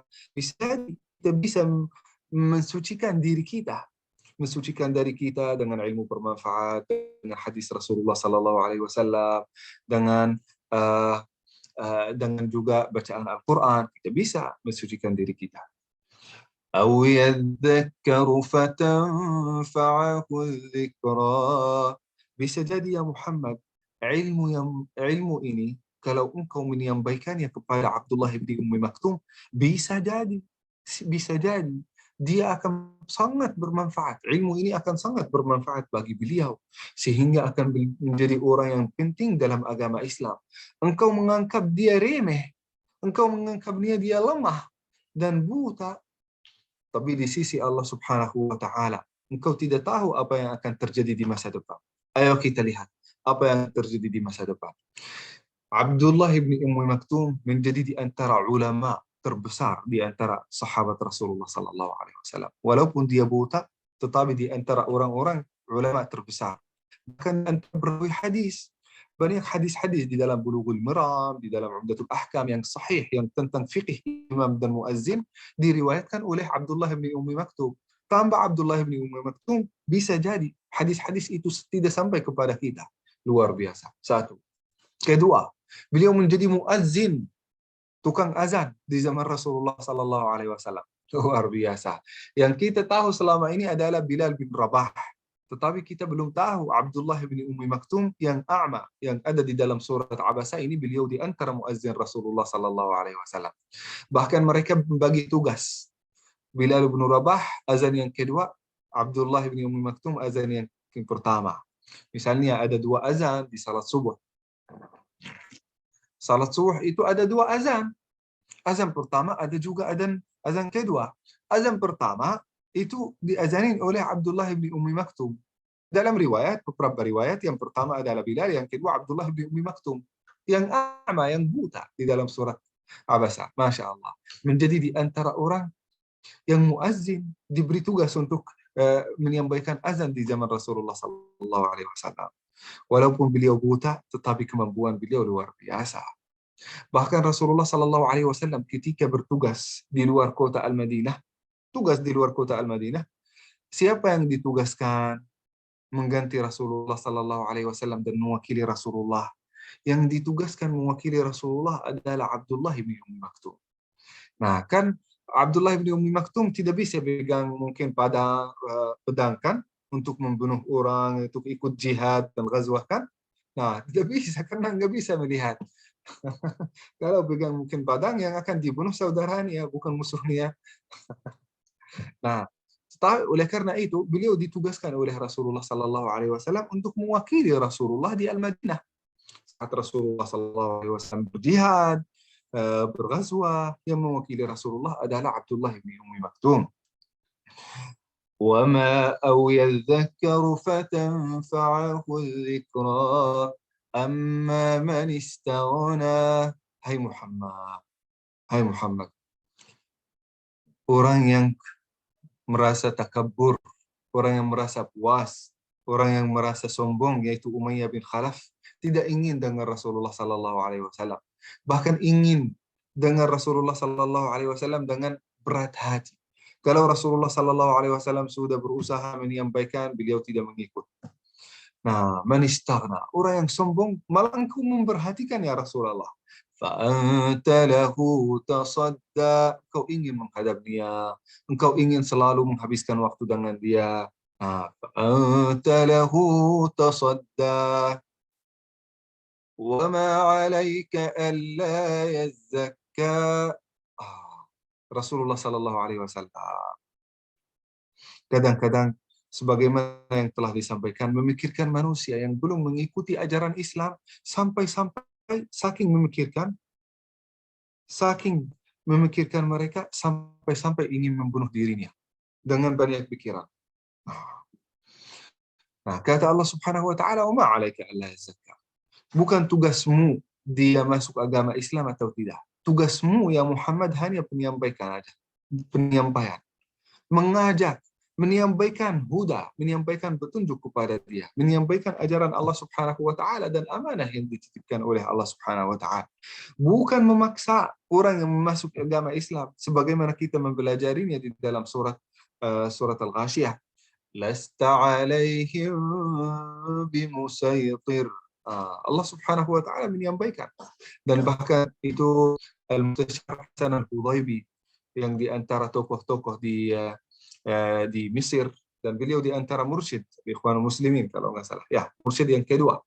Kita bisa mensucikan diri kita, mensucikan dari kita dengan ilmu bermanfaat, dengan hadis Rasulullah Sallallahu Alaihi Wasallam, dengan juga bacaan Al-Quran, kita bisa mensucikan diri kita. أَوْ يَذَّكَّرُ فَتَنْفَعَهُ الذِّكْرَى. Bisa jadi ya Muhammad, ilmu ini kalau engkau menyampaikannya kepada Abdullah bin Ummi Maktum, bisa jadi dia akan sangat bermanfaat. Ilmu ini akan sangat bermanfaat bagi beliau. Sehingga akan menjadi orang yang penting dalam agama Islam. Engkau menganggap dia remeh. Engkau menganggap dia lemah dan buta. Tapi di sisi Allah Subhanahu wa Ta'ala, engkau tidak tahu apa yang akan terjadi di masa depan. Ayo kita lihat apa yang terjadi di masa depan. Abdullah bin Ummi Maktum menjadi di antara ulama terbesar di antara sahabat Rasulullah Sallallahu Alaihi Wasallam. Walaupun dia buta, tetapi di antara orang-orang ulama terbesar. Bahkan antara berawi hadis. Banyak hadis-hadis di dalam Bulughul Maram, di dalam Umdatul Ahkam yang sahih, yang tentang fiqh imam dan muazzin, diriwayatkan oleh Abdullah bin Ummi Maktum. Tambah Abdullah bin Ummi Maktum, bisa jadi hadis-hadis itu tidak sampai kepada kita. Luar biasa. Satu. Kedua, beliau menjadi muazzin, tukang azan di zaman Rasulullah Sallallahu Alaihi Wasallam. Luar biasa. Yang kita tahu selama ini adalah Bilal bin Rabah. Tetapi kita belum tahu Abdullah bin Ummi Maktum yang a'ma, yang ada di dalam surat Abasa ini, beliau di antara muazzin Rasulullah Sallallahu Alaihi Wasallam. Bahkan mereka membagi tugas. Bilal bin Rabah azan yang kedua, Abdullah bin Ummi Maktum azan yang pertama. Misalnya ada 2 azan di salat subuh. Salat subuh itu ada 2 azan. Azan pertama ada juga azan kedua. Azan pertama itu diazanin oleh Abdullah bin Ummi Maktum. Dalam riwayat, beberapa riwayat, yang pertama adalah Bilal, yang kedua Abdullah bin Ummi Maktum. Yang a'ma, yang buta di dalam surat Abasa. Masya Allah. Menjadi di antara orang yang muazzin, diberi tugas untuk menyampaikan azan di zaman Rasulullah Sallallahu Alaihi Wasallam. Walaupun beliau buta, tetapi kemampuan beliau luar biasa. Bahkan Rasulullah Sallallahu Alaihi Wasallam ketika bertugas di luar kota Al-Madinah, tugas di luar kota Al-Madinah, siapa yang ditugaskan mengganti Rasulullah Sallallahu Alaihi Wasallam dan mewakili Rasulullah? Yang ditugaskan mewakili Rasulullah adalah Abdullah bin Ummi Maktum. Nah, kan Abdullah bin Ummi Maktum tidak bisa pegang mungkin pedang kan untuk membunuh orang, untuk ikut jihad dan ghazwah kan? Nah, tidak bisa karena nggak bisa melihat. Kalau pegang mungkin pedang yang akan dibunuh saudaranya, bukan musuhnya. Nah, oleh karena itu beliau ditugaskan oleh Rasulullah Sallallahu Alaihi Wasallam untuk mewakili Rasulullah di Al-Madinah. Saat Rasulullah Sallallahu Alaihi Wasallam berjihad, berghazwah, yang mewakili Rasulullah adalah Abdullah bin Ummi Maktum. وَمَا أَوْ يَذَّكَّرُ فَتَنْفَعَهُ الذِّكْرَى أَمَّا مَنِ اسْتَغْنَى. Hai Muhammad, orang yang merasa takabur, orang yang merasa puas, orang yang merasa sombong, yaitu Umayyah bin Khalaf, tidak ingin dengar Rasulullah Sallallahu Alaihi Wasallam. Bahkan ingin dengar Rasulullah Sallallahu Alaihi Wasallam dengan berat hati. Kalau Rasulullah Sallallahu Alaihi Wasallam sudah berusaha menyampaikan, beliau tidak mengikut. Nah, manistaghna, orang yang sombong, malah engkau memperhatikan ya Rasulullah. Fa'anta lahu tasadda, kau ingin menghadap dia, engkau ingin selalu menghabiskan waktu dengan dia. Fa'anta lahu tasadda. وَمَا عَلَيْكَ أَلَّا يَزَّكَّى. Rasulullah Sallallahu Alaihi Wasallam kadang-kadang sebagaimana yang telah disampaikan, memikirkan manusia yang belum mengikuti ajaran Islam sampai-sampai saking memikirkan mereka sampai-sampai ingin membunuh dirinya dengan banyak pikiran. Nah, kata Allah Subhanahu wa taala, "Wa ma 'alaika alla yazakka." Bukan tugasmu dia masuk agama Islam atau tidak. Tugasmu ya Muhammad hanya penyampaian, mengajak, menyampaikan huda, menyampaikan petunjuk kepada dia, menyampaikan ajaran Allah Subhanahu wa taala dan amanah yang dititipkan oleh Allah Subhanahu wa taala. Bukan memaksa orang yang masuk agama Islam sebagaimana kita mempelajarinya di dalam surat Al-Ghasyiyah. Lasta 'alaihim bimusaytir. Allah Subhanahu wa taala menyampaikan, dan bahkan itu Al-Mustashar Hasan Al-Hudaybi yang di antara tokoh-tokoh di Mesir, dan beliau di antara mursyid Ikhwanul Muslimin kalau nggak salah. Ya, mursyid yang kedua.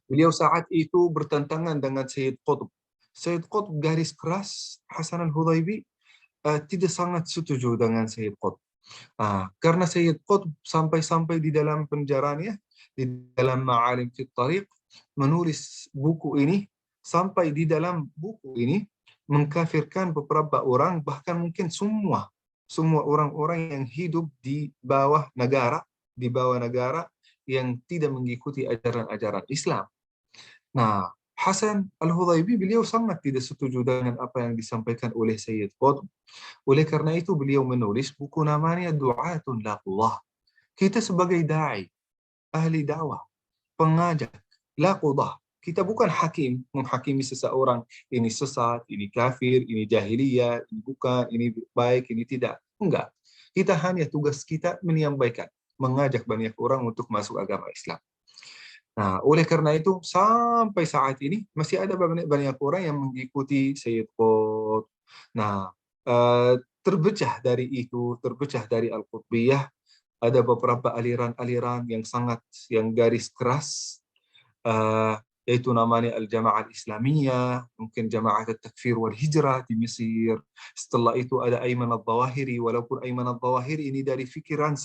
Beliau saat itu bertentangan dengan Sayyid Qutb. Sayyid Qutb garis keras, Hasan Al-Hudaybi tidak sangat setuju dengan Sayyid Qutb. Karena Sayyid Qutb sampai-sampai di dalam penjaranya, di dalam Ma'alim Fit Tariq, menulis buku ini, sampai di dalam buku ini mengkafirkan beberapa orang, bahkan mungkin semua orang-orang yang hidup di bawah negara yang tidak mengikuti ajaran-ajaran Islam. Nah, Hasan Al-Hudaybi beliau sangat tidak setuju dengan apa yang disampaikan oleh Sayyid Qutb. Oleh karena itu beliau menulis buku namanya Du'atun Laqullah. Kita sebagai da'i, ahli dakwah, pengajak, laqullah. Kita bukan hakim, menghakimi seseorang, ini sesat, ini kafir, ini jahiliyah, ini bukan, ini baik, ini tidak. Enggak. Kita hanya tugas kita menyampaikan, mengajak banyak orang untuk masuk agama Islam. Nah, oleh karena itu sampai saat ini masih ada banyak orang yang mengikuti Sayyid Qutb. Nah, terpecah dari Al-Qutbiyah, ada beberapa aliran-aliran yang garis keras, yaitu namanya Al-Jama'ah Al-Islamiyah, mungkin Jama'ah At-Takfir wal Hijrah di Mesir. Setelah itu ada Ayman Al-Zawahiri, walaupun Ayman Al-Zawahiri ini dari fikiran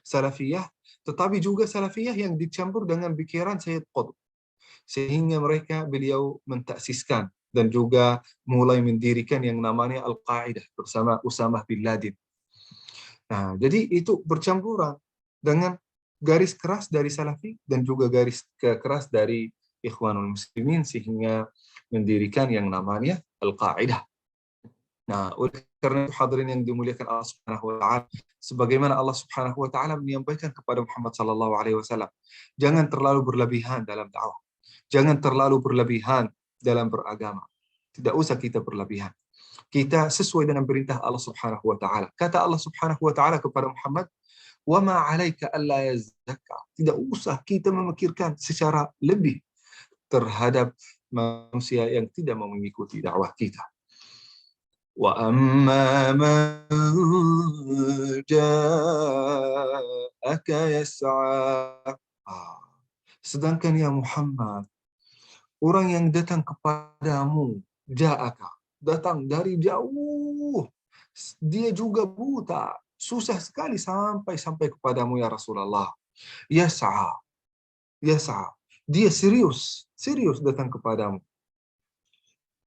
Salafiyah, tetapi juga Salafiyah yang dicampur dengan pikiran Sayyid Qutb. Sehingga beliau mentaksiskan dan juga mulai mendirikan yang namanya Al-Qa'idah bersama Usamah bin Laden. Nah, jadi itu bercampuran dengan garis keras dari Salafi dan juga garis keras dari Ikhwanul Muslimin, sehingga mendirikan yang namanya Al-Qa'idah. Nah, oleh Karena itu hadirin yang dimuliakan Allah Subhanahu wa taala, sebagaimana Allah Subhanahu wa taala menyampaikan kepada Muhammad sallallahu alaihi wasallam, jangan terlalu berlebihan dalam dakwah. Jangan terlalu berlebihan dalam beragama. Tidak usah kita berlebihan. Kita sesuai dengan perintah Allah Subhanahu wa taala. Kata Allah Subhanahu wa taala kepada Muhammad, "Wa ma 'alaika alla yazakka." Tidak usah kita memikirkan secara lebih terhadap manusia yang tidak mau mengikuti dakwah kita. Wa amma man ja'aka yas'a. Sedangkan ya Muhammad, orang yang datang kepadamu, ja'aka, datang dari jauh, dia juga buta, susah sekali sampai kepadamu ya Rasulullah. Yas'a, dia serius datang kepadamu.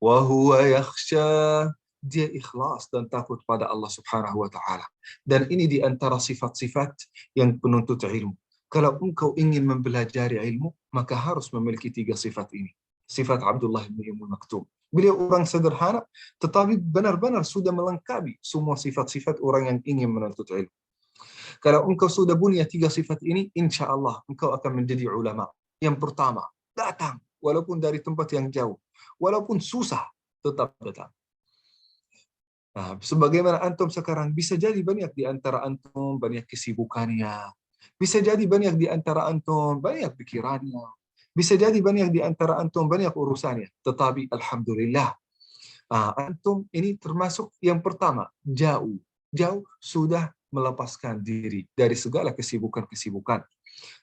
Wa huwa yakhsha, dia ikhlas dan takut pada Allah Subhanahu wa taala. Dan ini di antara sifat-sifat yang penuntut ilmu. Kalau engkau ingin mempelajari ilmu, maka harus memiliki 3 sifat ini. Sifat Abdullah bin Umm Maktum. Beliau orang sederhana, tetapi benar-benar sudah melengkapi semua sifat-sifat orang yang ingin menuntut ilmu. Kalau engkau sudah punya 3 sifat ini, insya Allah engkau akan menjadi ulama. Yang pertama, datang, walaupun dari tempat yang jauh, walaupun susah, tetap datang. Nah, sebagaimana antum sekarang, bisa jadi banyak di antara antum banyak kesibukannya. Bisa jadi banyak di antara antum banyak pikirannya. Bisa jadi banyak di antara antum banyak urusannya. Tetapi alhamdulillah, antum ini termasuk yang pertama, jauh sudah melepaskan diri dari segala kesibukan-kesibukan,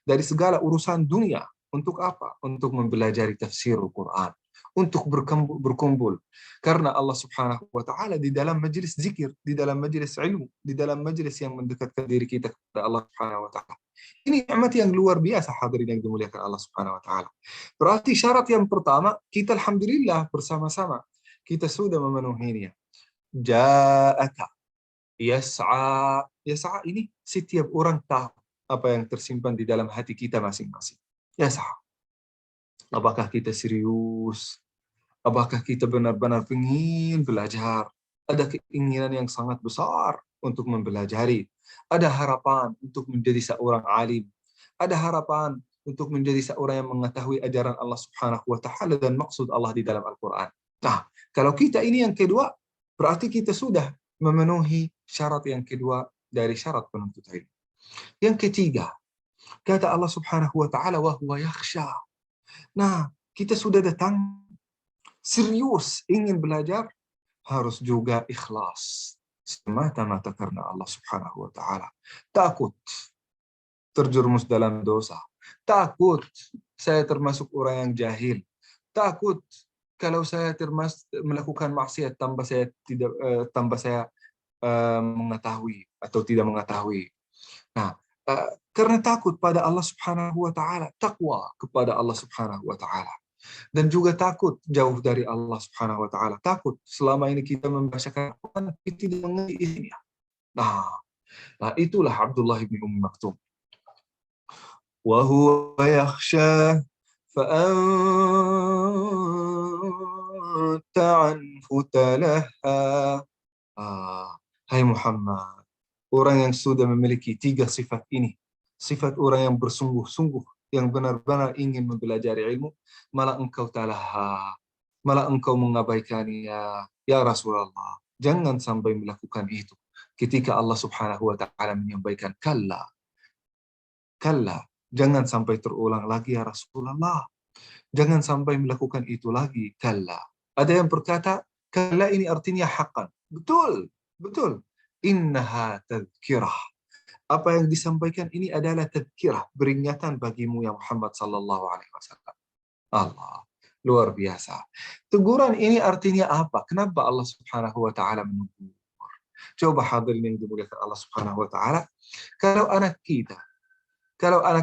dari segala urusan dunia. Untuk apa? Untuk mempelajari tafsir Al-Quran, untuk berkumpul. Karena Allah Subhanahu wa taala di dalam majelis zikir, di dalam majelis ilmu, di dalam majelis yang mendekatkan diri kita kepada Allah Subhanahu wa taala. Ini nikmat yang luar biasa, hadirin yang dimuliakan Allah Subhanahu wa taala. Berarti syarat yang pertama, kita alhamdulillah bersama-sama kita sudah memenuhinya. Ja'aka yas'a. Yas'a ini setiap orang tahu apa yang tersimpan di dalam hati kita masing-masing. Yas'a. Apakah kita serius? Apakah kita benar-benar ingin belajar? Ada keinginan yang sangat besar untuk mempelajari. Ada harapan untuk menjadi seorang alim. Ada harapan untuk menjadi seorang yang mengetahui ajaran Allah Subhanahu wa taala dan maksud Allah di dalam Al-Qur'an. Nah, kalau kita ini yang kedua, berarti kita sudah memenuhi syarat yang kedua dari syarat penuntut ilmu. Yang ketiga, kata Allah Subhanahu wa taala, wa huwa yakhsha. Nah, kita sudah datang serius ingin belajar, harus juga ikhlas semata-mata karena Allah Subhanahu wa taala. Takut terjerumus dalam dosa, takut saya termasuk orang yang jahil, takut kalau saya melakukan maksiat tambah saya mengetahui atau tidak mengetahui. Nah, karena takut pada Allah Subhanahu wa taala, takwa kepada Allah Subhanahu wa taala. Dan juga takut jauh dari Allah Subhanahu wa taala. Takut selama ini kita membacakan Al-Quran, kita tidak mengerti isinya. Nah, itulah Abdullah bin Umm Maktum. Wa huwa yakhsha fa anta anhu talaha. Hai Muhammad, orang yang sudah memiliki 3 sifat ini, sifat orang yang bersungguh-sungguh, yang benar-benar ingin mempelajari ilmu, malah engkau talaha, malah engkau mengabaikannya. Ya Rasulullah, jangan sampai melakukan itu. Ketika Allah Subhanahu wa taala menyampaikan kalla, jangan sampai terulang lagi ya Rasulullah. Jangan sampai melakukan itu lagi, kalla. Ada yang berkata, kalla ini artinya haqqan. Betul. Innaha tadhkirah. Apa yang disampaikan ini adalah tadhkirah, peringatan bagimu ya Muhammad sallallahu alaihi wasallam. Allah, luar biasa. Teguran ini artinya apa? Kenapa Allah Subhanahu wa taala menegur? Coba hadirin yang dimuliakan Allah Subhanahu wa taala, kalau anak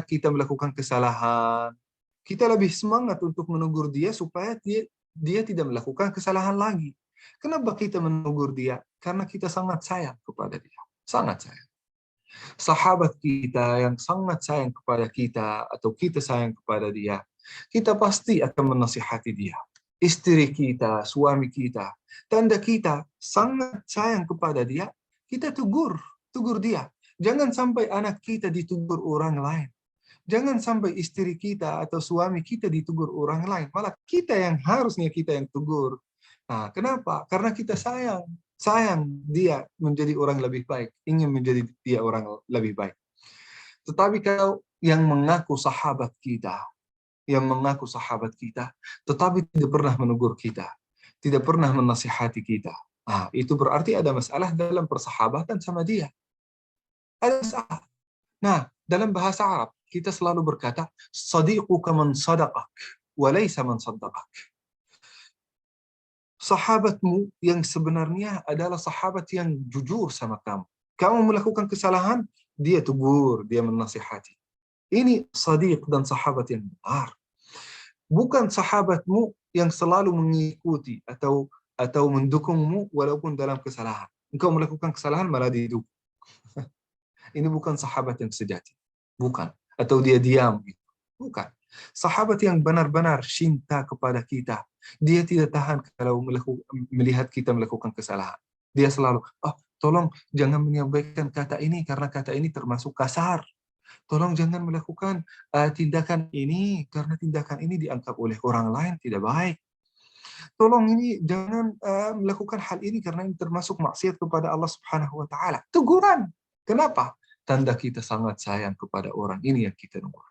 kita melakukan kesalahan, kita lebih semangat untuk menegur dia supaya dia tidak melakukan kesalahan lagi. Kenapa kita menegur dia? Karena kita sangat sayang kepada dia. Sangat sayang. Sahabat kita yang sangat sayang kepada kita atau kita sayang kepada dia, kita pasti akan menasihati dia. istri kita, suami kita, tanda kita sangat sayang kepada dia, kita tegur dia. Jangan sampai anak kita ditegur orang lain. Jangan sampai istri kita atau suami kita ditegur orang lain. Malah kita yang harusnya kita yang tegur. Nah, kenapa? Karena kita sayang dia menjadi orang lebih baik, ingin menjadi dia orang lebih baik. Tetapi kalau yang mengaku sahabat kita, tetapi tidak pernah menegur kita, tidak pernah menasihati kita, itu berarti ada masalah dalam persahabatan sama dia. Ada masalah. Nah, dalam bahasa Arab, kita selalu berkata, sadiquka man sadaqak, wa laysa man saddaqak. Sahabatmu yang sebenarnya adalah sahabat yang jujur sama kamu. Kamu melakukan kesalahan, dia tegur, dia menasihati. Ini sadiq dan sahabat yang benar. Bukan sahabatmu yang selalu mengikuti atau mendukungmu walaupun dalam kesalahan. Engkau melakukan kesalahan malah didukung. Ini bukan sahabat yang sejati. Bukan. Atau dia diam. Bukan. Sahabat yang benar-benar cinta kepada kita. Dia tidak tahan kalau melihat kita melakukan kesalahan. Dia selalu, tolong jangan menyampaikan kata ini karena kata ini termasuk kasar. Tolong jangan melakukan tindakan ini karena tindakan ini dianggap oleh orang lain tidak baik. Tolong ini jangan melakukan hal ini karena ini termasuk maksiat kepada Allah Subhanahu wa taala. Teguran. Kenapa? Tanda kita sangat sayang kepada orang ini yang kita tegur.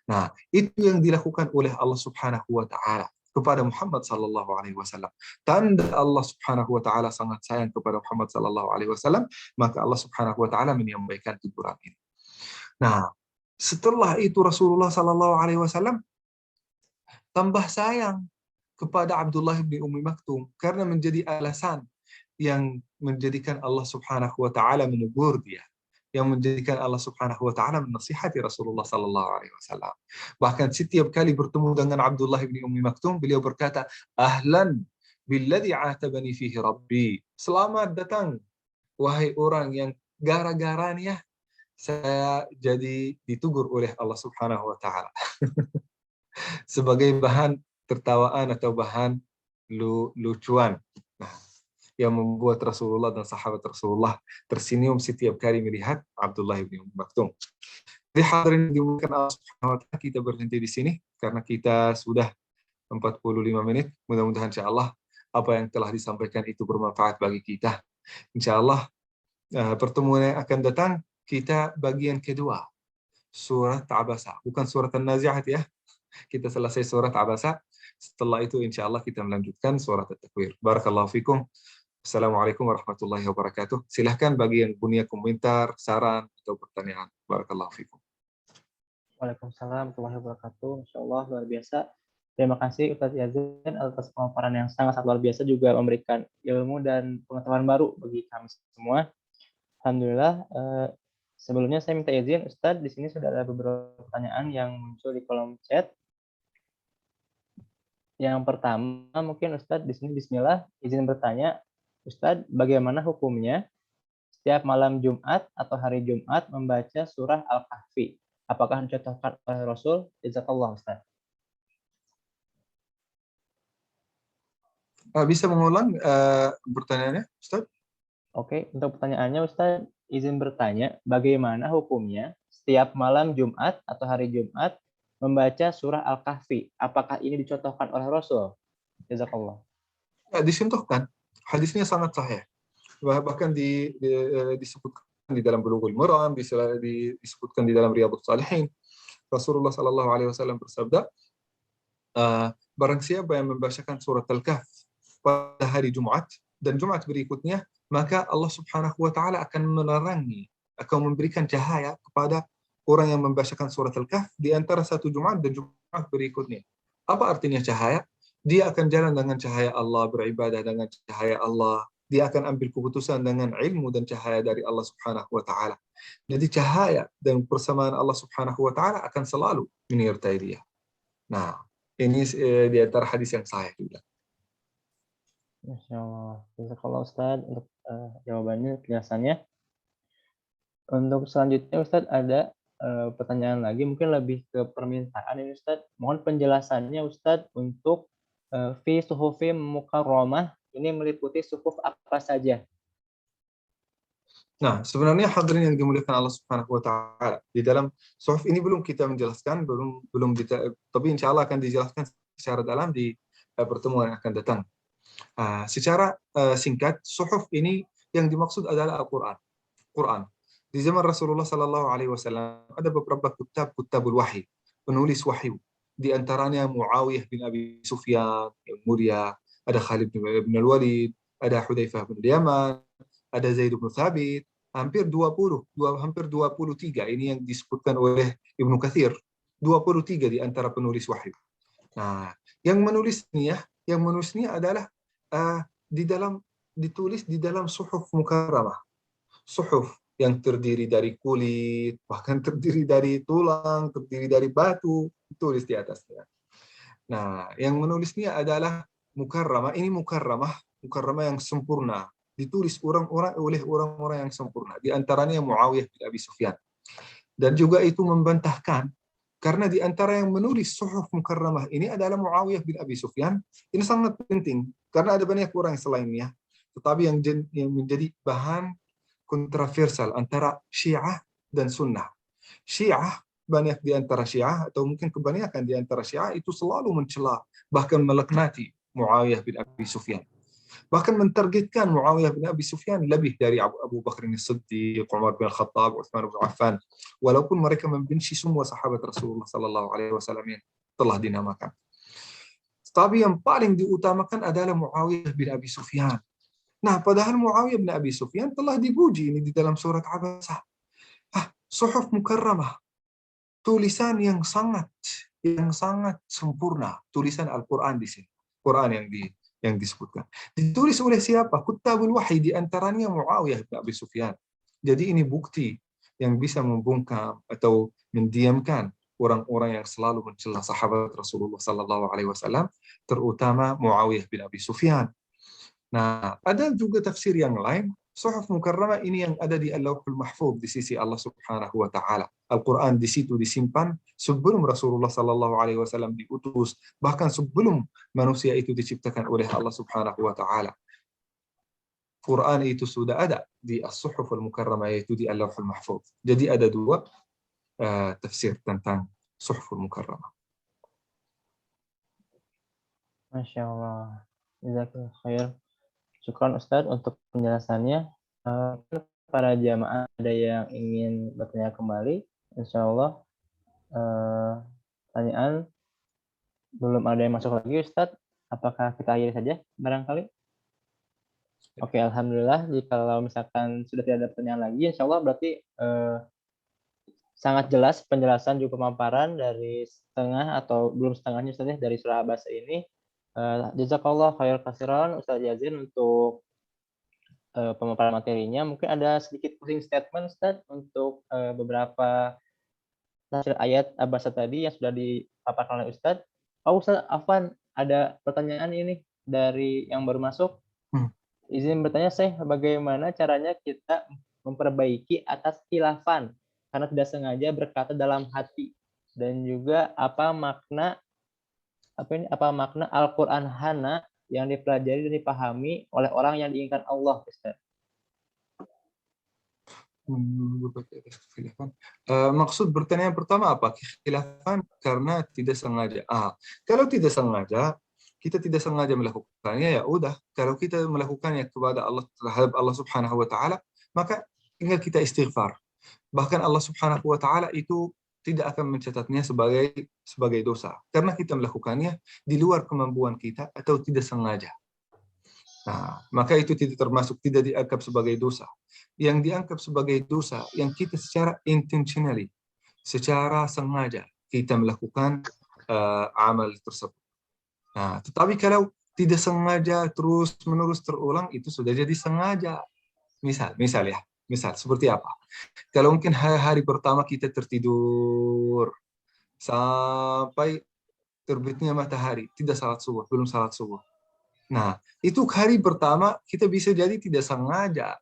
Nah, itu yang dilakukan oleh Allah Subhanahu wa taala kepada Muhammad sallallahu alaihi wasallam. Tanda Allah Subhanahu wa taala sangat sayang kepada Muhammad sallallahu alaihi wasallam, maka Allah Subhanahu wa taala menyampaikan teguran ini. Nah, setelah itu Rasulullah sallallahu alaihi wasallam tambah sayang kepada Abdullah bin Ummi Maktum karena menjadi alasan yang menjadikan Allah Subhanahu wa taala menegur dia, yang menjadikan Allah Subhanahu wa taala menasihati Rasulullah sallallahu alaihi wasallam. Bahkan setiap kali bertemu dengan Abdullah bin Ummi Maktum, beliau berkata, "Ahlan billadzi atabani fihi Rabbi." Selamat datang wahai orang yang gara-garanya saya jadi ditegur oleh Allah Subhanahu wa taala. Sebagai bahan tertawaan atau bahan lucuan. Nah, yang membuat Rasulullah dan sahabat Rasulullah tersenyum setiap kali melihat Abdullah bin Ummi Maktum. Jadi hadirin dimuliakan Allah Subhanahu wa taala, kita berhenti di sini karena kita sudah 45 menit. Mudah-mudahan insyaallah apa yang telah disampaikan itu bermanfaat bagi kita. Insyaallah pertemuan yang akan datang kita bagian kedua. Surat Abasa, bukan surat An-Nazi'at ya. Kita selesai surat Abasa. Setelah itu insyaallah kita melanjutkan surat At-Takwir. Barakallahu fikum. Assalamualaikum warahmatullahi wabarakatuh. Silahkan bagi yang punya komentar, saran, atau pertanyaan. Barakallahu fikum. Waalaikumsalam warahmatullahi wabarakatuh. Insyaallah luar biasa. Terima kasih Ustadz Yazin atas pemaparan yang sangat luar biasa, juga memberikan ilmu dan pengetahuan baru bagi kami semua. Alhamdulillah. Sebelumnya saya minta izin Ustadz, di sini sudah ada beberapa pertanyaan yang muncul di kolom chat. Yang pertama mungkin Ustadz di sini bismillah izin bertanya, Ustadz, bagaimana hukumnya setiap malam Jumat atau hari Jumat membaca surah Al-Kahfi? Apakah dicontohkan oleh Rasul? Jazakallah Ustadz. Bisa mengulang pertanyaannya, Ustadz? Oke, untuk pertanyaannya Ustadz, izin bertanya, bagaimana hukumnya setiap malam Jumat atau hari Jumat membaca surah Al-Kahfi? Apakah ini dicontohkan oleh Rasul? Jazakallah. Ya, dicontohkan. Hadisnya sangat sahih. Bahkan disebutkan di dalam Bulughul Maram, disebutkan di dalam Riyadhus Shalihin. Rasulullah sallallahu alaihi wasallam bersabda, barang siapa yang membacakan surat Al-Kahf pada hari Jumat dan Jumat berikutnya, maka Allah Subhanahu wa taala akan menerangi, akan memberikan cahaya kepada orang yang membacakan surat Al-Kahf di antara satu Jumat dan Jumat berikutnya. Apa artinya cahaya? Dia akan jalan dengan cahaya Allah, beribadah dengan cahaya Allah. Dia akan ambil keputusan dengan ilmu dan cahaya dari Allah Subhanahu wa taala. Jadi cahaya dan persamaan Allah Subhanahu wa taala akan selalu menyertai dia. Nah, ini di antara hadis yang sahih juga. Masya Allah. Jazakallah Ustadz untuk jawabannya, penjelasannya. Untuk selanjutnya Ustadz ada pertanyaan lagi, mungkin lebih ke permintaan ini Ustadz. Mohon penjelasannya Ustadz untuk fi suhufim mukarramah ini meliputi suhuf apa saja? Nah, sebenarnya hadirin yang dimuliakan Allah Subhanahu wa taala, di dalam suhuf ini belum kita menjelaskan, tapi insya Allah akan dijelaskan secara dalam di pertemuan yang akan datang. Secara singkat, suhuf ini yang dimaksud adalah Al-Quran. Quran. Di zaman Rasulullah Sallallahu Alaihi Wasallam ada beberapa kutabul wahyi, penulis wahyu. Di antaranya Muawiyah bin Abi Sufyan yang mulia, ada Khalid bin Al-Walid, ada Hudzaifah bin Yaman, ada Zaid bin Thabit, hampir 23 ini yang disebutkan oleh Ibnu Katsir. 23 di antara penulis wahyu. Nah, yang menulisnya adalah ditulis di dalam suhuf mukarramah. Suhuf yang terdiri dari kulit, bahkan terdiri dari tulang, terdiri dari batu, ditulis di atasnya. Nah, yang menulisnya adalah mukarramah. Ini mukarramah yang sempurna. Ditulis oleh orang-orang yang sempurna. Di antaranya Muawiyah bin Abi Sufyan. Dan juga itu membantahkan, karena di antara yang menulis suhuf mukarramah ini adalah Muawiyah bin Abi Sufyan. Ini sangat penting, karena ada banyak orang selainnya. Tetapi yang menjadi bahan kontroversial antara Syiah dan Sunnah. Syiah, banyak di antara Syiah, atau mungkin kebanyakan di antara Syiah itu selalu mencela, bahkan melaknati Muawiyah bin Abi Sufyan. Bahkan mentargetkan Muawiyah bin Abi Sufyan lebih dari Abu Bakar As-Siddiq, Umar bin Khattab, Utsman bin Affan, walaupun mereka membenci semua sahabat Rasulullah sallallahu alaihi wasallam yang telah dinamakan. Tapi yang paling diutamakan adalah Muawiyah bin Abi Sufyan. Nah, padahal Muawiyah bin Abi Sufyan telah dipuji ini di dalam surat Abasah. Suhuf mukarramah, tulisan yang sangat sempurna, tulisan Al-Quran di sini. Quran yang disebutkan. Ditulis oleh siapa? Kutabul wahyi, di antaranya Muawiyah bin Abi Sufyan. Jadi ini bukti yang bisa membungkam atau mendiamkan orang-orang yang selalu mencela sahabat Rasulullah sallallahu alaihi wasallam, terutama Muawiyah bin Abi Sufyan. Nah, ada juga tafsir yang lain. Suhuf mukarramah ini yang ada di Al-Lauhul Mahfuz di sisi Allah Subhanahu wa taala. Al-Quran di situ disimpan sebelum Rasulullah sallallahu alaihi wasallam diutus, bahkan sebelum manusia itu diciptakan oleh Allah Subhanahu wa taala. Quran itu sudah ada di As-Suhuf Al-Mukarramah, yaitu di Al-Lauhul Mahfuz. Jadi ada dua tafsir tentang Suhuf Al-Mukarramah. Masya Allah. Jazakallahu khair. Syukran Ustadz untuk penjelasannya. Para jamaah ada yang ingin bertanya kembali, insya Allah pertanyaan belum ada yang masuk lagi Ustadz. Apakah kita akhiri saja barangkali? Oke, alhamdulillah. Jika misalkan sudah tidak ada pertanyaan lagi, insya Allah berarti sangat jelas penjelasan juga pemaparan dari setengah atau belum setengahnya Ustadz dari surah Abasa ini. Jazakallah khair kasiran Ustaz Yazin untuk pemaparan materinya. Mungkin ada sedikit closing statement Ustaz untuk beberapa tafsir ayat Abasa tadi yang sudah dipaparkan oleh Ustaz. Ustaz Afwan, ada pertanyaan ini dari yang baru masuk. Izin bertanya, bagaimana caranya kita memperbaiki atas khilafan karena tidak sengaja berkata dalam hati, dan juga apa makna Al-Quran Hana yang dipelajari dan dipahami oleh orang yang diinginkan Allah, Ustaz? Maksud pertanyaan pertama apa? Khilafan karena tidak sengaja. Kalau tidak sengaja, kita tidak sengaja melakukannya, ya udah. Kalau kita melakukannya kepada Allah, terhadap Allah Subhanahu wa taala, maka tinggal kita istighfar. Bahkan Allah Subhanahu wa taala itu tidak akan mencatatnya sebagai dosa, karena kita melakukannya di luar kemampuan kita atau tidak sengaja. Nah, maka itu tidak dianggap sebagai dosa. Yang dianggap sebagai dosa yang kita secara intentionally, secara sengaja kita melakukan amal tersebut. Nah, tetapi kalau tidak sengaja terus-menerus terulang, itu sudah jadi sengaja. Misal seperti apa? Kalau mungkin hari pertama kita tertidur sampai terbitnya matahari, tidak salat subuh, belum salat subuh. Nah, itu hari pertama kita bisa jadi tidak sengaja.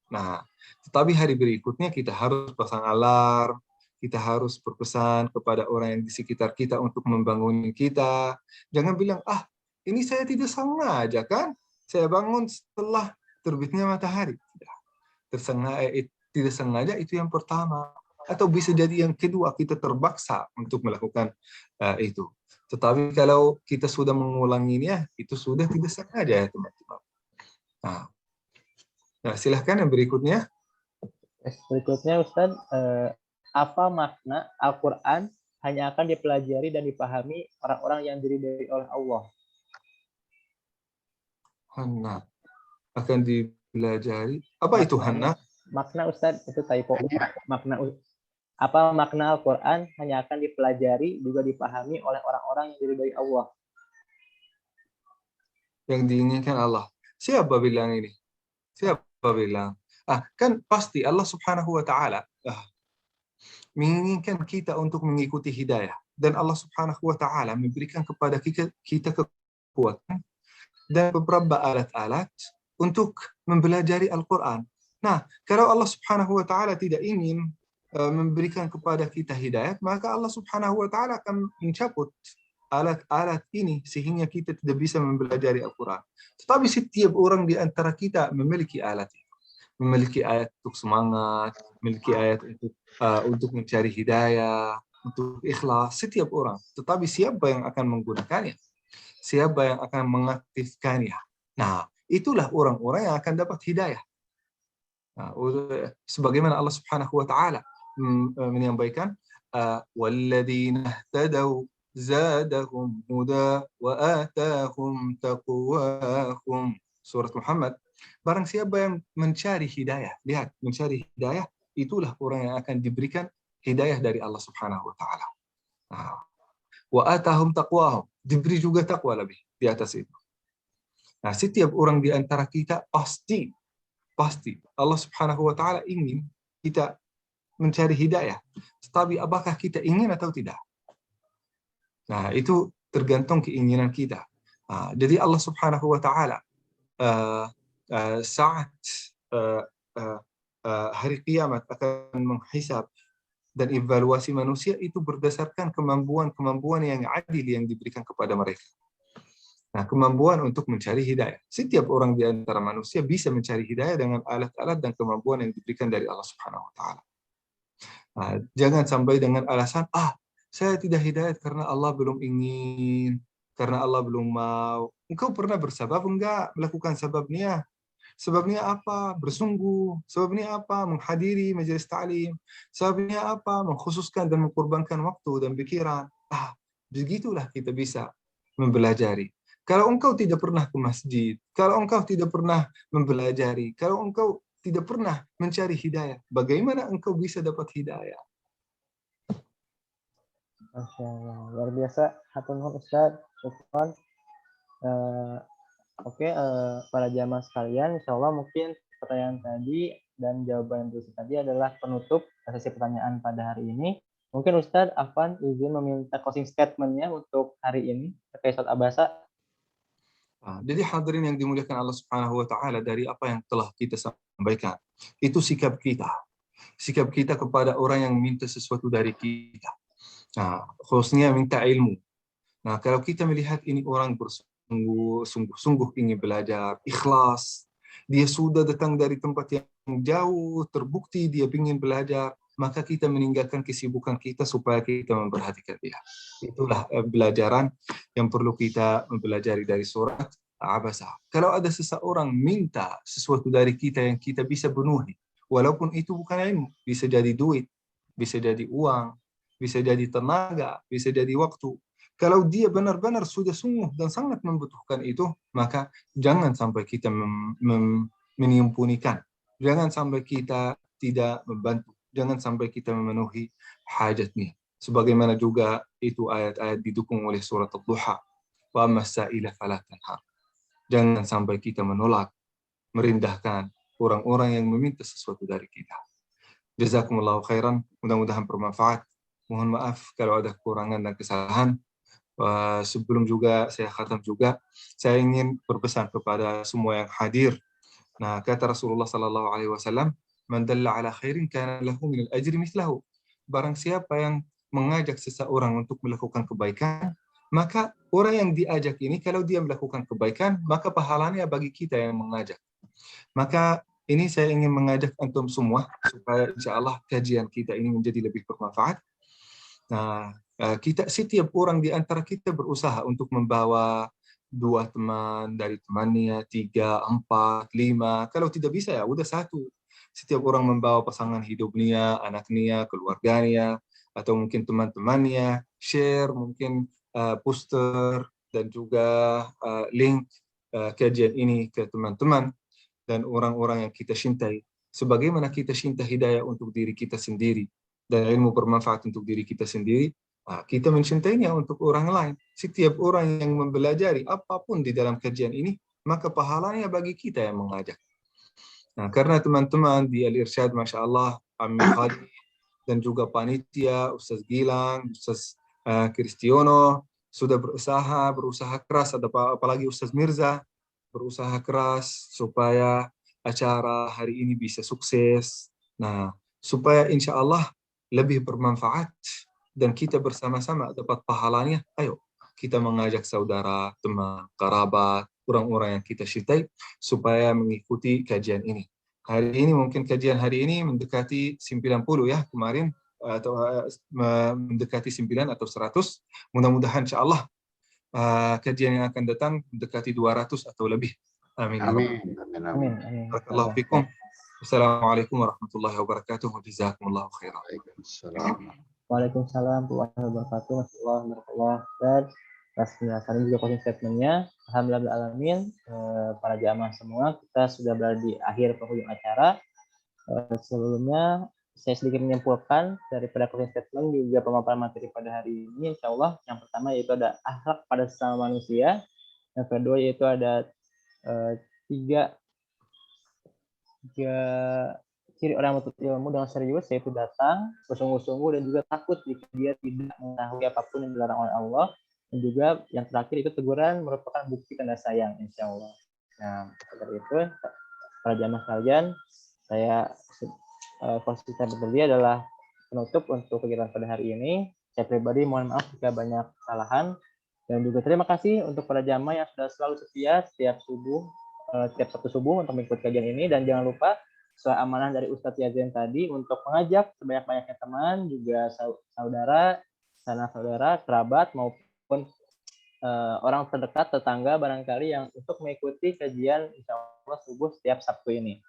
Nah, tetapi hari berikutnya kita harus pasang alarm, kita harus berpesan kepada orang yang di sekitar kita untuk membangun kita. Jangan bilang, ini saya tidak sengaja kan? Saya bangun setelah terbitnya matahari. Tidak sengaja itu yang pertama. Atau bisa jadi yang kedua, kita terpaksa untuk melakukan itu. Tetapi kalau kita sudah mengulanginya, itu sudah tidak sengaja ya teman-teman. Nah, silahkan yang berikutnya. Berikutnya Ustadz, apa makna Al-Quran hanya akan dipelajari dan dipahami orang-orang yang diridhai oleh Allah? Hana akan dipelajari. Apa itu Hana? Makna Ustadz, itu typo. Apa makna Al-Quran hanya akan dipelajari juga dipahami oleh orang-orang yang diridhai Allah? Yang diinginkan Allah. Siapa bilang ini? Siapa bilang? Kan pasti Allah Subhanahu wa Ta'ala menginginkan kita untuk mengikuti hidayah, dan Allah Subhanahu wa Ta'ala memberikan kepada kita kekuatan dan beberapa alat-alat untuk mempelajari Al-Quran. Nah, kalau Allah Subhanahu wa Ta'ala tidak ingin memberikan kepada kita hidayah, maka Allah Subhanahu wa Ta'ala akan mencabut alat-alat ini sehingga kita tidak bisa mempelajari Al-Quran. Tetapi setiap orang di antara kita memiliki alat itu. Memiliki ayat untuk semangat, memiliki ayat untuk mencari hidayah, untuk ikhlas, setiap orang. Tetapi siapa yang akan menggunakannya? Siapa yang akan mengaktifkannya? Nah, itulah orang-orang yang akan dapat hidayah. Nah, sebagaimana Allah Subhanahu wa Ta'ala menyampaikan, وَالَّذِينَ اهْتَدَوْا زَادَهُمْ هُدًى وَآتَاهُمْ تَقْوَاهُمْ. Surat Muhammad. Barang siapa yang mencari hidayah, lihat, mencari hidayah, itulah orang yang akan diberikan hidayah dari Allah Subhanahu wa Ta'ala. Wa atahum taqwahum, diberi juga takwa lebih di atas itu. Nah, setiap orang di antara kita pasti Allah Subhanahu wa Ta'ala ingin kita mencari hidayah. Tetapi apakah kita ingin atau tidak? Nah, itu tergantung keinginan kita. Jadi Allah Subhanahu wa Ta'ala saat hari kiamat akan menghisab dan evaluasi manusia itu berdasarkan kemampuan yang adil yang diberikan kepada mereka. Nah, kemampuan untuk mencari hidayah. Setiap orang di antara manusia bisa mencari hidayah dengan alat-alat dan kemampuan yang diberikan dari Allah Subhanahu wa Ta'ala. Nah, jangan sampai dengan alasan, saya tidak hidayah karena Allah belum ingin, karena Allah belum mau. Engkau pernah bersabab enggak melakukan sebabnya? Sebabnya apa? Bersungguh. Sebabnya apa? Menghadiri majelis ta'lim. Sebabnya apa? Mengkhususkan dan mengkorbankan waktu dan pikiran. Begitulah kita bisa mempelajari. Kalau engkau tidak pernah ke masjid, kalau engkau tidak pernah mempelajari, kalau engkau tidak pernah mencari hidayah, bagaimana engkau bisa dapat hidayah? Masya Allah, luar biasa. Hatur nuhun Ustaz, syukran. Oke, para jamaah sekalian, insya Allah mungkin pertanyaan tadi dan jawaban yang tadi adalah penutup sesi pertanyaan pada hari ini. Mungkin Ustadz Afwan izin meminta closing statement-nya untuk hari ini terkait surat Abasa. Jadi hadirin yang dimuliakan Allah Subhanahu wa Ta'ala, dari apa yang telah kita sampaikan, itu sikap kita. Sikap kita kepada orang yang minta sesuatu dari kita. Khususnya minta ilmu. Nah, kalau kita melihat ini orang sungguh-sungguh ingin belajar, ikhlas, dia sudah datang dari tempat yang jauh, terbukti dia ingin belajar, maka kita meninggalkan kesibukan kita supaya kita memperhatikan dia. Itulah pelajaran yang perlu kita mempelajari dari surat Abasa. Kalau ada seseorang minta sesuatu dari kita yang kita bisa penuhi, walaupun itu bukan ilmu, bisa jadi duit, bisa jadi uang, bisa jadi tenaga, bisa jadi waktu. Kalau dia benar-benar sudah sungguh dan sangat membutuhkan itu, maka jangan sampai kita menyembunyikan. Jangan sampai kita tidak membantu. Jangan sampai kita memenuhi hajatnya. Sebagaimana juga itu ayat-ayat didukung oleh surat Ad-Duha. Wa amma sa'ila fala tanhar. Jangan sampai kita menolak, merendahkan orang-orang yang meminta sesuatu dari kita. Jazakumullahu khairan. Mudah-mudahan bermanfaat. Mohon maaf kalau ada kekurangan dan kesalahan. Sebelum juga saya khatam juga, saya ingin berpesan kepada semua yang hadir. Nah, kata Rasulullah sallallahu alaihi wasallam, "Man dalla ala khairin kana lahu min al-ajri mithlahu." Barang siapa yang mengajak seseorang untuk melakukan kebaikan, maka orang yang diajak ini kalau dia melakukan kebaikan, maka pahalanya bagi kita yang mengajak. Maka ini saya ingin mengajak antum semua supaya insya Allah kajian kita ini menjadi lebih bermanfaat. Nah, kita setiap orang di antara kita berusaha untuk membawa 2 teman dari temannya, 3, 4, 5. Kalau tidak bisa ya udah 1. Setiap orang membawa pasangan hidupnya, anaknya, keluarganya, atau mungkin teman-temannya, share mungkin poster dan juga link kajian ini ke teman-teman dan orang-orang yang kita cintai. Sebagaimana kita cinta hidayah untuk diri kita sendiri dan ilmu bermanfaat untuk diri kita sendiri, kita mencintainya untuk orang lain. Setiap orang yang mempelajari apapun di dalam kajian ini, maka pahalanya bagi kita yang mengajak. Nah, karena teman-teman di Al-Irsyad, Masya Allah, Ami Khalid, dan juga panitia, Ustaz Gilang, Ustaz Kristiono, sudah berusaha keras, apalagi Ustaz Mirza, berusaha keras supaya acara hari ini bisa sukses. Nah, supaya insya Allah lebih bermanfaat dan kita bersama-sama dapat pahalanya, ayo kita mengajak saudara, teman, kerabat, orang-orang yang kita cintai supaya mengikuti kajian ini. Hari ini mungkin kajian hari ini mendekati 90 ya kemarin, atau mendekati 9 atau 100. Mudah-mudahan insya Allah kajian yang akan datang mendekati 200 atau lebih. Amin. Amin. Amin. Barakallahu fikum. Assalamualaikum warahmatullahi wabarakatuh. Jazakumullahu khairan. Waalaikumsalam. Waalaikumsalam warahmatullahi wabarakatuh. Masya dan atas penjelasan juga closing statement-nya. Alhamdulillahirrahmanirrahim. Para jamaah semua, kita sudah berada di akhir penghujung acara. Sebelumnya saya sedikit menyimpulkan daripada closing statement juga pemaparan materi pada hari ini. Insya Allah yang pertama yaitu ada akhlak pada sesama manusia. Yang kedua yaitu ada tiga ciri orang menuntut ilmu dengan serius, yaitu datang bersungguh-sungguh dan juga takut jika dia tidak mengetahui apapun yang dilarang oleh Allah. Dan juga yang terakhir itu teguran merupakan bukti tanda sayang, insya Allah. Nah, seperti itu para jamaah sekalian, posisi saya berdiri adalah penutup untuk kegiatan pada hari ini. Saya pribadi mohon maaf jika banyak kesalahan, dan juga terima kasih untuk para jamaah yang sudah selalu setia setiap Sabtu subuh untuk mengikuti kajian ini. Dan jangan lupa sesuai amanah dari Ustadz Yazin tadi untuk mengajak sebanyak-banyaknya teman, juga saudara, sanak saudara, kerabat maupun orang terdekat, tetangga barangkali yang untuk mengikuti kajian insya Allah subuh setiap Sabtu ini.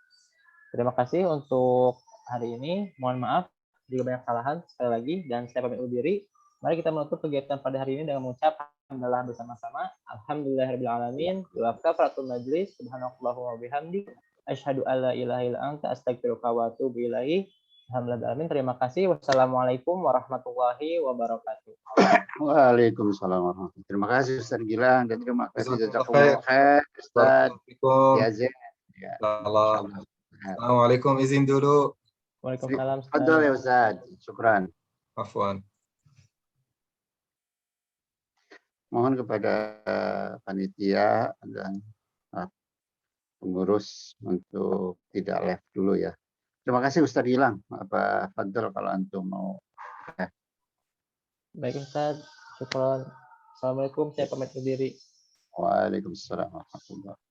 Terima kasih untuk hari ini. Mohon maaf jika banyak kesalahan sekali lagi, dan saya pamit undur diri. Mari kita menutup kegiatan pada hari ini dengan mengucap alhamdulillah bersama-sama. Alhamdulillahirabbil alamin. Wa kafaratul majlis. Subhanallahu wa bihamdi. Asyhadu alla ilaha illa anta astaghfiruka wa atubu ilaik. Alhamdulillah alamin. Terima kasih. Wassalamualaikum warahmatullahi wabarakatuh. Waalaikumsalam warahmatullahi wabarakatuh. Terima kasih Ustaz Gilang dan terima kasih jazakumullah khair Ustaz Yazin. Ya, insyaallah. Assalamualaikum, izin dulu. Waalaikumsalam. Fadhal ya Ustaz. Syukran. Afwan. Mohon kepada panitia dan pengurus untuk tidak live dulu ya. Terima kasih Ustaz Gilang. Fadhal kalau antum mau. Baik Ustaz. Syukron. Assalamualaikum. Saya pamit undur diri. Waalaikumsalam warahmatullahi wabarakatuh.